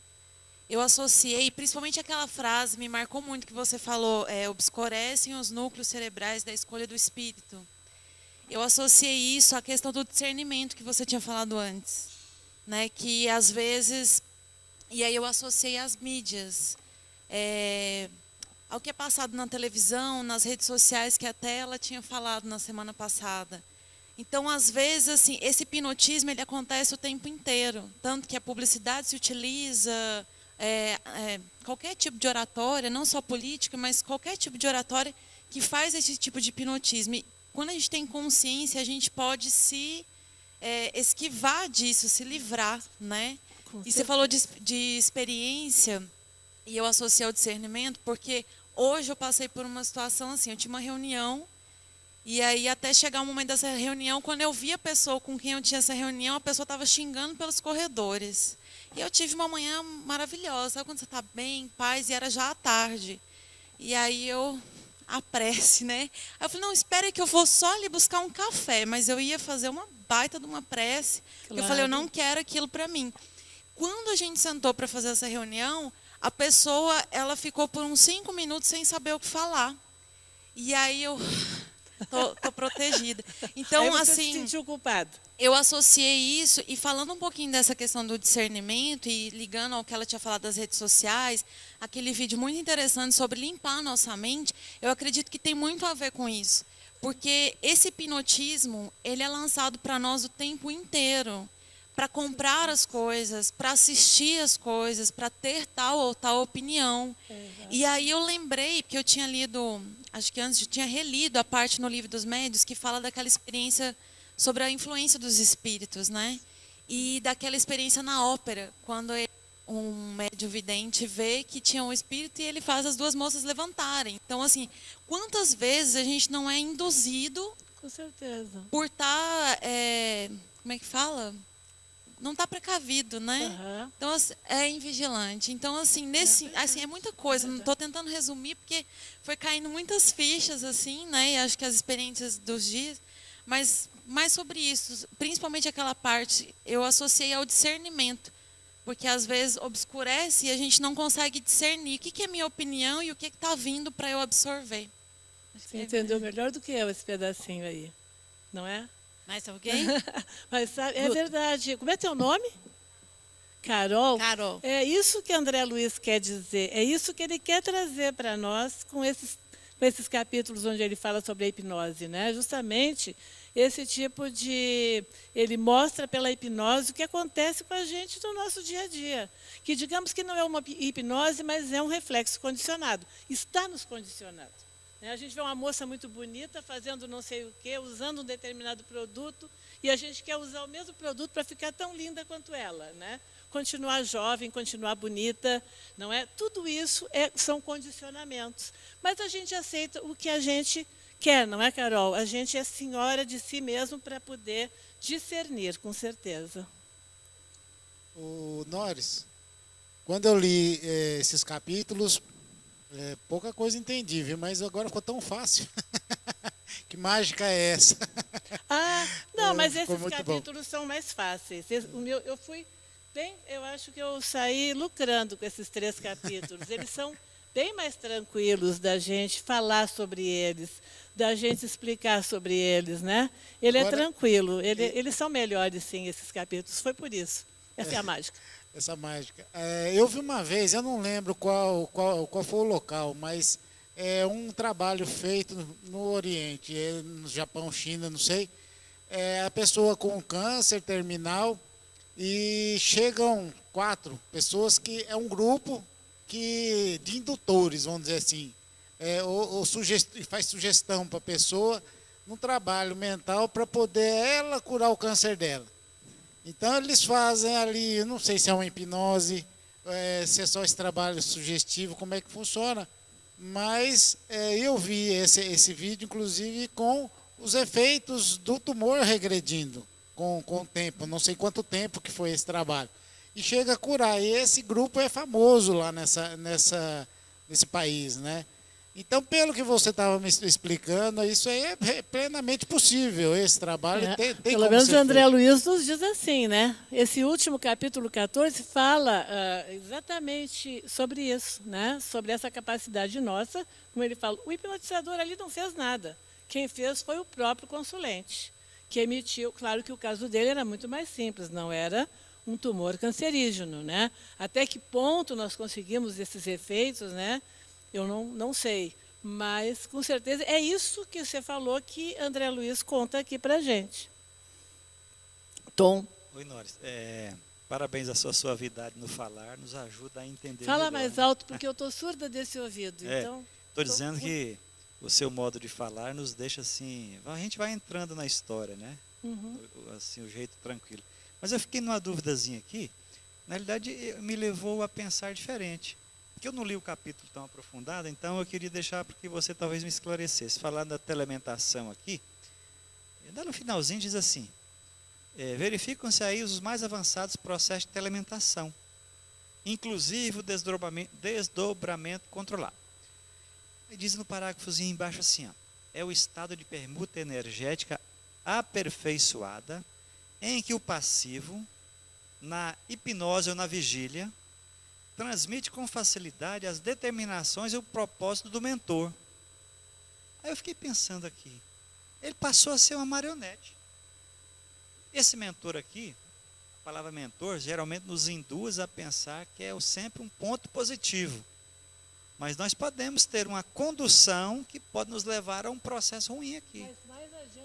eu associei, principalmente aquela frase, me marcou muito que você falou, obscurecem os núcleos cerebrais da escolha do espírito. Eu associei isso à questão do discernimento que você tinha falado antes, né? Que às vezes, e aí eu associei às mídias, ao que é passado na televisão, nas redes sociais, que até ela tinha falado na semana passada. Então, às vezes, assim, esse hipnotismo ele acontece o tempo inteiro. Tanto que a publicidade se utiliza, qualquer tipo de oratória, não só política, mas qualquer tipo de oratória que faz esse tipo de hipnotismo. E quando a gente tem consciência, a gente pode se esquivar disso, se livrar, né? E você falou de experiência, e eu associei ao discernimento, porque hoje eu passei por uma situação assim, eu tinha uma reunião, e aí até chegar o momento dessa reunião, quando eu vi a pessoa com quem eu tinha essa reunião, a pessoa estava xingando pelos corredores. E eu tive uma manhã maravilhosa, sabe quando você está bem, em paz, e era já à tarde. E aí a prece, né? Aí eu falei, não, espera aí que eu vou só ali buscar um café, mas eu ia fazer uma baita de uma prece, claro. Eu falei, eu não quero aquilo para mim. Quando a gente sentou para fazer essa reunião, a pessoa, ela ficou por uns 5 minutos sem saber o que falar. E aí eu tô protegida. Então, aí você assim, se sentiu culpado. Eu associei isso, e falando um pouquinho dessa questão do discernimento e ligando ao que ela tinha falado das redes sociais, aquele vídeo muito interessante sobre limpar a nossa mente, eu acredito que tem muito a ver com isso. Porque esse hipnotismo, ele é lançado para nós o tempo inteiro. Para comprar as coisas, para assistir as coisas, para ter tal ou tal opinião. E aí eu lembrei, porque eu tinha lido, acho que antes eu tinha relido a parte no Livro dos Médiuns que fala daquela experiência sobre a influência dos espíritos, né? E daquela experiência na ópera, quando um médium vidente vê que tinha um espírito e ele faz as 2 moças levantarem. Então, assim, quantas vezes a gente não é induzido... Com certeza. Por estar, como é que fala? Não está precavido, né? Uhum. Então, é invigilante. Então, assim, é muita coisa. Não estou tentando resumir, porque foi caindo muitas fichas, assim, né? E acho que as experiências dos dias. Mas mais sobre isso, principalmente aquela parte, eu associei ao discernimento. Porque, às vezes, obscurece e a gente não consegue discernir o que é minha opinião e o que está vindo para eu absorver. Você entendeu melhor do que eu esse pedacinho aí, não é? Mais alguém? Mas sabe, é verdade. Como é teu nome? Carol? Carol. É isso que André Luiz quer dizer. É isso que ele quer trazer para nós com esses capítulos onde ele fala sobre a hipnose, né? Justamente esse tipo de... Ele mostra pela hipnose o que acontece com a gente no nosso dia a dia. Que digamos que não é uma hipnose, mas é um reflexo condicionado. Está nos condicionando. A gente vê uma moça muito bonita fazendo não sei o quê, usando um determinado produto, e a gente quer usar o mesmo produto para ficar tão linda quanto ela, né? Continuar jovem, continuar bonita, não é? Tudo isso são condicionamentos. Mas a gente aceita o que a gente quer, não é, Carol? A gente é senhora de si mesmo para poder discernir, com certeza. O Nores, quando eu li esses capítulos, pouca coisa entendi, viu? Mas agora ficou tão fácil. Que mágica é essa? Não, mas esses capítulos são mais fáceis. Eu acho que eu saí lucrando com esses 3 capítulos. Eles são bem mais tranquilos da gente falar sobre eles, da gente explicar sobre eles, né? Ele agora, é tranquilo. Eles são melhores, sim, esses capítulos. Foi por isso. Essa é a mágica. Essa mágica. Eu vi uma vez, eu não lembro qual foi o local, mas é um trabalho feito no Oriente, no Japão, China, não sei. A pessoa com câncer terminal e chegam 4 pessoas que é um grupo de indutores, vamos dizer assim. Faz sugestão para a pessoa num trabalho mental para poder ela curar o câncer dela. Então eles fazem ali, eu não sei se é uma hipnose, se é só esse trabalho sugestivo, como é que funciona, mas eu vi esse vídeo, inclusive, com os efeitos do tumor regredindo com o tempo, não sei quanto tempo que foi esse trabalho. E chega a curar, e esse grupo é famoso lá nesse país, né? Então, pelo que você estava me explicando, isso aí é plenamente possível, esse trabalho tem Pelo como menos ser André feito. Luiz nos diz assim, né? Esse último capítulo 14 fala exatamente sobre isso, né? Sobre essa capacidade nossa, como ele fala, o hipnotizador ali não fez nada. Quem fez foi o próprio consulente, que emitiu, claro que o caso dele era muito mais simples, não era um tumor cancerígeno, né? Até que ponto nós conseguimos esses efeitos, né? Eu não sei, mas com certeza é isso que você falou que André Luiz conta aqui para gente. Tom. Oi, Noris. Parabéns à sua suavidade no falar, nos ajuda a entender Fala melhor, mais né? alto, porque eu estou surda desse ouvido. Então, Estou dizendo que o seu modo de falar nos deixa assim... A gente vai entrando na história, né? Assim, o jeito tranquilo. Mas eu fiquei numa duvidazinha aqui. Na realidade, me levou a pensar diferente. Porque eu não li o capítulo tão aprofundado, então eu queria deixar para que você talvez me esclarecesse. Falar da telementação aqui, no finalzinho diz assim, verificam-se aí os mais avançados processos de telementação, inclusive o desdobramento controlado. E diz no parágrafozinho embaixo assim, ó, é o estado de permuta energética aperfeiçoada em que o passivo, na hipnose ou na vigília, transmite com facilidade as determinações e o propósito do mentor. Aí eu fiquei pensando aqui, ele passou a ser uma marionete. Esse mentor aqui, a palavra mentor, geralmente nos induz a pensar que é sempre um ponto positivo. Mas nós podemos ter uma condução que pode nos levar a um processo ruim aqui.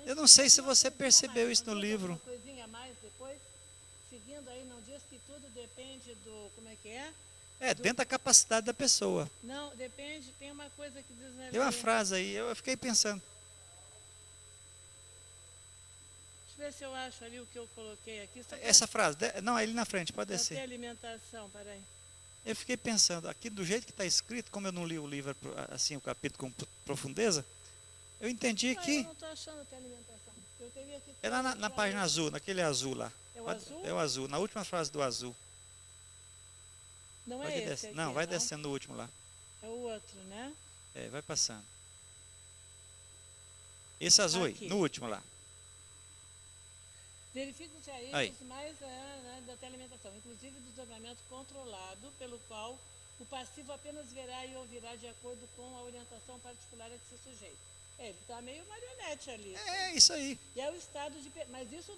Eu não sei se você percebeu isso no livro. Uma coisinha a mais depois, seguindo aí, não diz que tudo depende do, como é que é? Dentro da capacidade da pessoa. Não, depende, tem uma coisa que diz ali. Tem uma frase aí, eu fiquei pensando. Deixa eu ver se eu acho ali o que eu coloquei aqui. Essa frase, não, ali na frente, pode Tem descer. alimentação, peraí. Eu fiquei pensando, aqui do jeito que está escrito, como eu não li o livro, assim, o capítulo com profundeza, eu entendi Eu que não estou achando até alimentação. Eu teria que é lá na página azul, naquele azul lá. É o azul? É o azul, na última frase do azul. Não Pode é esse descer. aqui, Não, vai descendo no último lá. É o outro, né? Vai passando. Esse azul Aqui. aí, no último lá. Verificam-se aí Aí. os mais da telementação, inclusive o desdobramento controlado, pelo qual o passivo apenas verá e ouvirá de acordo com a orientação particular a que se sujeita. Ele está meio marionete ali. É isso aí. E é o estado de... Mas isso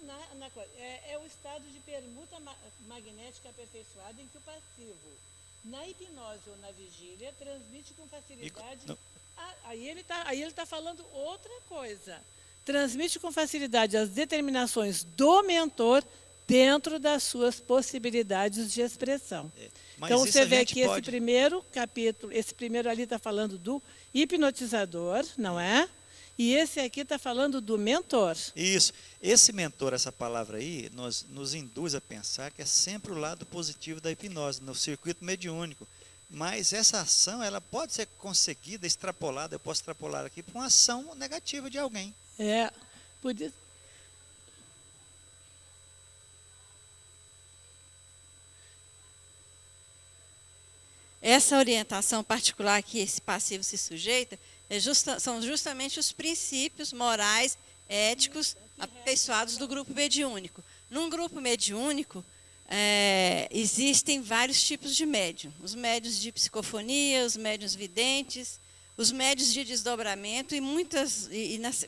é o estado de permuta magnética aperfeiçoada em que o passivo, na hipnose ou na vigília, transmite com facilidade... Aí ele está falando outra coisa. Transmite com facilidade as determinações do mentor dentro das suas possibilidades de expressão. Mas Então, isso você a vê gente que esse pode- primeiro capítulo, esse primeiro ali está falando do hipnotizador, não é? E esse aqui está falando do mentor. Isso. Esse mentor, essa palavra aí, nos induz a pensar que é sempre o lado positivo da hipnose, no circuito mediúnico. Mas essa ação, ela pode ser conseguida, extrapolada, eu posso extrapolar aqui, para uma ação negativa de alguém. Podia... Essa orientação particular que esse passivo se sujeita são justamente os princípios morais, éticos, aperfeiçoados do grupo mediúnico. Num grupo mediúnico, existem vários tipos de médium. Os médios de psicofonia, os médios videntes, os médios de desdobramento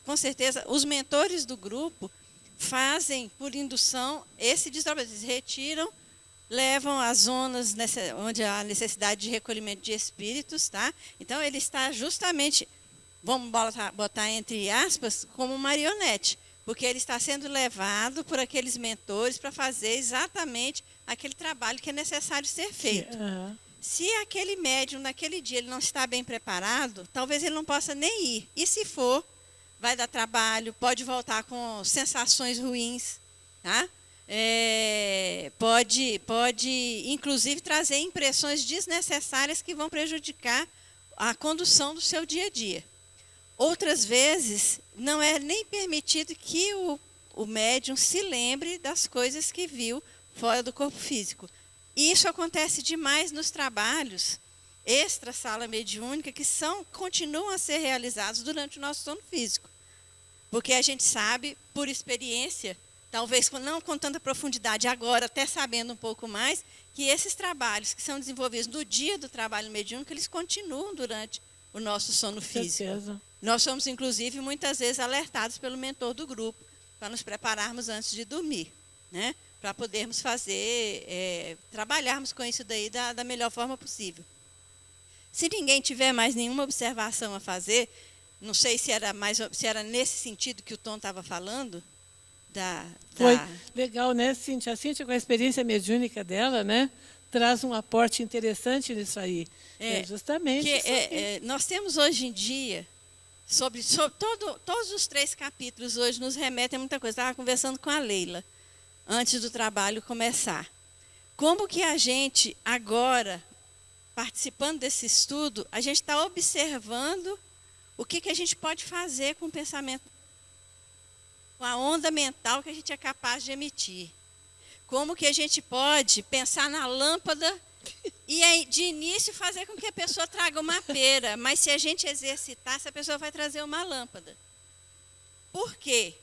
com certeza, os mentores do grupo fazem, por indução, esse desdobramento. Eles retiram levam às zonas onde há necessidade de recolhimento de espíritos, tá? Então ele está justamente, vamos botar entre aspas, como marionete, porque ele está sendo levado por aqueles mentores para fazer exatamente aquele trabalho que é necessário ser feito. Se aquele médium, naquele dia, ele não está bem preparado, talvez ele não possa nem ir. E se for, vai dar trabalho, pode voltar com sensações ruins, tá? Pode, inclusive, trazer impressões desnecessárias que vão prejudicar a condução do seu dia a dia. Outras vezes, não é nem permitido que o médium se lembre das coisas que viu fora do corpo físico. E isso acontece demais nos trabalhos extra-sala mediúnica que continuam a ser realizados durante o nosso sono físico. Porque a gente sabe, por experiência, talvez não com tanta profundidade agora, até sabendo um pouco mais, que esses trabalhos que são desenvolvidos no dia do trabalho mediúnico, eles continuam durante o nosso sono físico. Certeza. Nós somos, inclusive, muitas vezes alertados pelo mentor do grupo, para nos prepararmos antes de dormir, né? Para podermos trabalharmos com isso daí da melhor forma possível. Se ninguém tiver mais nenhuma observação a fazer, não sei se era nesse sentido que o Tom estava falando. Foi legal, né, Cíntia? A Cíntia, com a experiência mediúnica dela, né, traz um aporte interessante nisso aí. Justamente isso aí. Nós temos hoje em dia, sobre todos os 3 capítulos hoje nos remetem a muita coisa. Estava conversando com a Leila, antes do trabalho começar. Como que a gente, agora, participando desse estudo, a gente está observando o que a gente pode fazer com o pensamento, com a onda mental que a gente é capaz de emitir. Como que a gente pode pensar na lâmpada e, de início, fazer com que a pessoa traga uma pera, mas se a gente exercitar, essa pessoa vai trazer uma lâmpada. Por quê?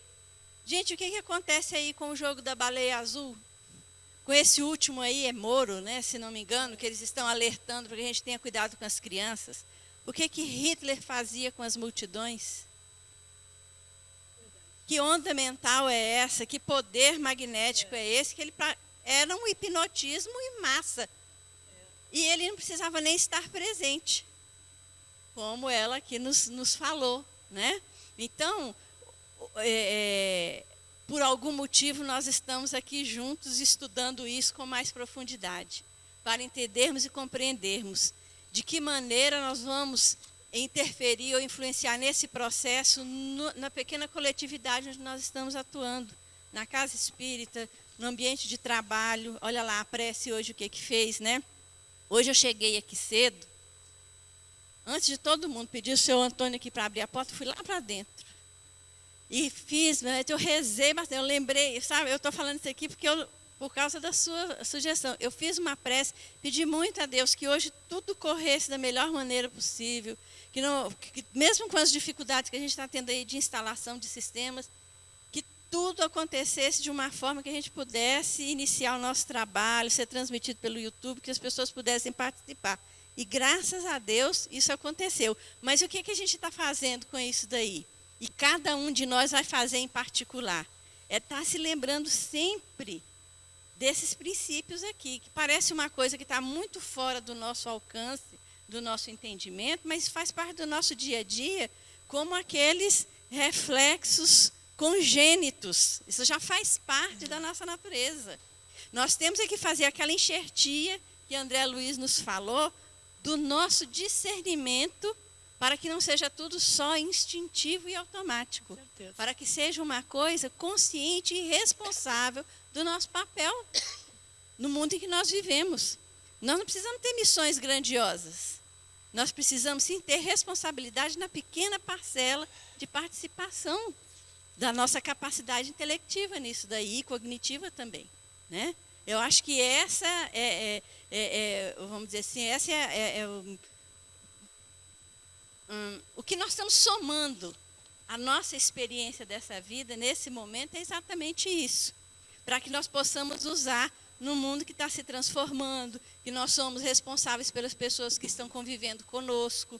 Gente, o que acontece aí com o jogo da baleia azul? Com esse último aí, é Moro, né, se não me engano, que eles estão alertando para que a gente tenha cuidado com as crianças. O que Hitler fazia com as multidões? Que onda mental é essa? Que poder magnético é esse? Que ele era um hipnotismo em massa. E ele não precisava nem estar presente, como ela aqui nos falou, né? Então, por algum motivo, nós estamos aqui juntos estudando isso com mais profundidade, para entendermos e compreendermos de que maneira nós vamos interferir ou influenciar nesse processo na pequena coletividade onde nós estamos atuando, na casa espírita, no ambiente de trabalho. Olha lá, a prece hoje o que fez, né? Hoje eu cheguei aqui cedo, antes de todo mundo pedir o seu Antônio aqui para abrir a porta, fui lá para dentro. E fiz, eu rezei, mas eu lembrei, sabe, eu estou falando isso aqui por causa da sua sugestão. Eu fiz uma prece, pedi muito a Deus que hoje tudo corresse da melhor maneira possível, que mesmo com as dificuldades que a gente está tendo aí de instalação de sistemas, que tudo acontecesse de uma forma que a gente pudesse iniciar o nosso trabalho, ser transmitido pelo YouTube, que as pessoas pudessem participar. E graças a Deus isso aconteceu. Mas o que a gente está fazendo com isso daí? E cada um de nós vai fazer em particular. É estar se lembrando sempre desses princípios aqui, que parece uma coisa que está muito fora do nosso alcance, do nosso entendimento, mas faz parte do nosso dia a dia, como aqueles reflexos congênitos. Isso já faz parte da nossa natureza. Nós temos que fazer aquela enxertia que André Luiz nos falou, do nosso discernimento, para que não seja tudo só instintivo e automático. Certeza. Para que seja uma coisa consciente e responsável do nosso papel no mundo em que nós vivemos. Nós não precisamos ter missões grandiosas. Nós precisamos, sim, ter responsabilidade na pequena parcela de participação da nossa capacidade intelectiva nisso daí, e cognitiva também, né? Eu acho que essa vamos dizer assim, essa o que nós estamos somando a nossa experiência dessa vida nesse momento é exatamente isso, para que nós possamos usar no mundo que está se transformando, que nós somos responsáveis pelas pessoas que estão convivendo conosco,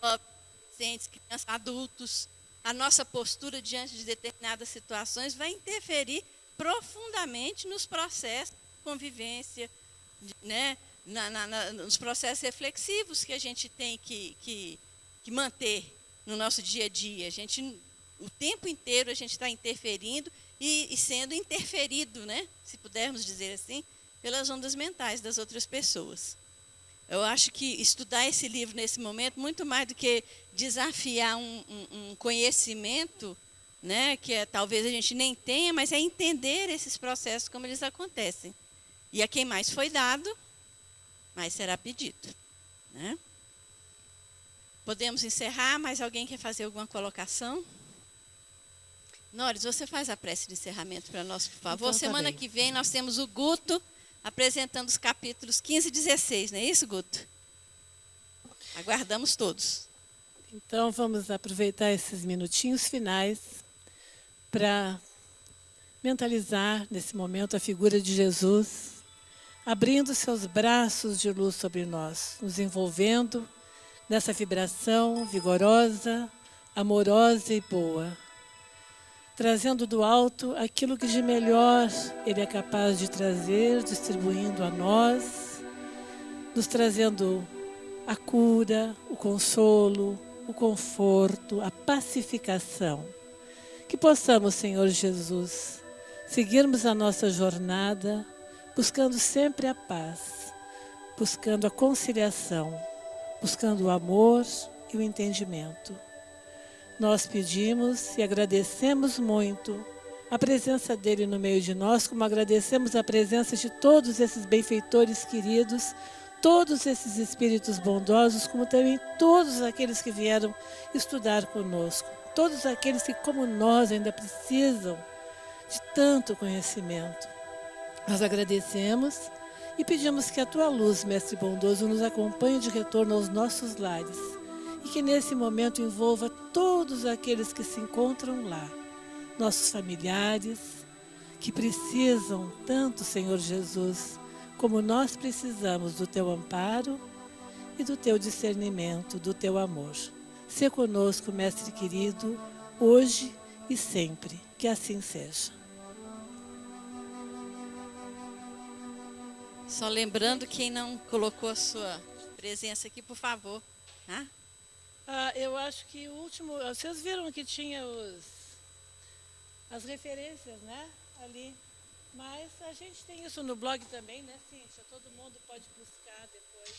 adolescentes, crianças, adultos. A nossa postura diante de determinadas situações vai interferir profundamente nos processos convivência, né? Nos processos reflexivos que a gente tem que manter no nosso dia a dia. O tempo inteiro a gente está interferindo e sendo interferido, né? Se pudermos dizer assim, pelas ondas mentais das outras pessoas. Eu acho que estudar esse livro nesse momento, muito mais do que desafiar um conhecimento, né, que talvez a gente nem tenha, mas é entender esses processos como eles acontecem. E a quem mais foi dado, mais será pedido. Né? Podemos encerrar, mas alguém quer fazer alguma colocação? Nores, você faz a prece de encerramento para nós, por favor. Então, tá Semana bem. que vem nós temos o Guto apresentando os capítulos 15 e 16, não é isso, Guto? Aguardamos todos. Então, vamos aproveitar esses minutinhos finais para mentalizar, nesse momento, a figura de Jesus, abrindo seus braços de luz sobre nós, nos envolvendo nessa vibração vigorosa, amorosa e boa, trazendo do alto aquilo que de melhor Ele é capaz de trazer, distribuindo a nós, nos trazendo a cura, o consolo, o conforto, a pacificação. Que possamos, Senhor Jesus, seguirmos a nossa jornada, buscando sempre a paz, buscando a conciliação, buscando o amor e o entendimento. Nós pedimos e agradecemos muito a presença dele no meio de nós, como agradecemos a presença de todos esses benfeitores queridos, todos esses espíritos bondosos, como também todos aqueles que vieram estudar conosco, todos aqueles que, como nós, ainda precisam de tanto conhecimento. Nós agradecemos e pedimos que a tua luz, Mestre bondoso, nos acompanhe de retorno aos nossos lares e que nesse momento envolva todos aqueles que se encontram lá, nossos familiares, que precisam tanto, Senhor Jesus, como nós precisamos do teu amparo e do teu discernimento, do teu amor. Sê conosco, Mestre querido, hoje e sempre, que assim seja. Só lembrando, quem não colocou a sua presença aqui, por favor. Tá? Eu acho que o último... Vocês viram que tinha as referências, né? Ali. Mas a gente tem isso no blog também, né, Cíntia? Todo mundo pode buscar depois.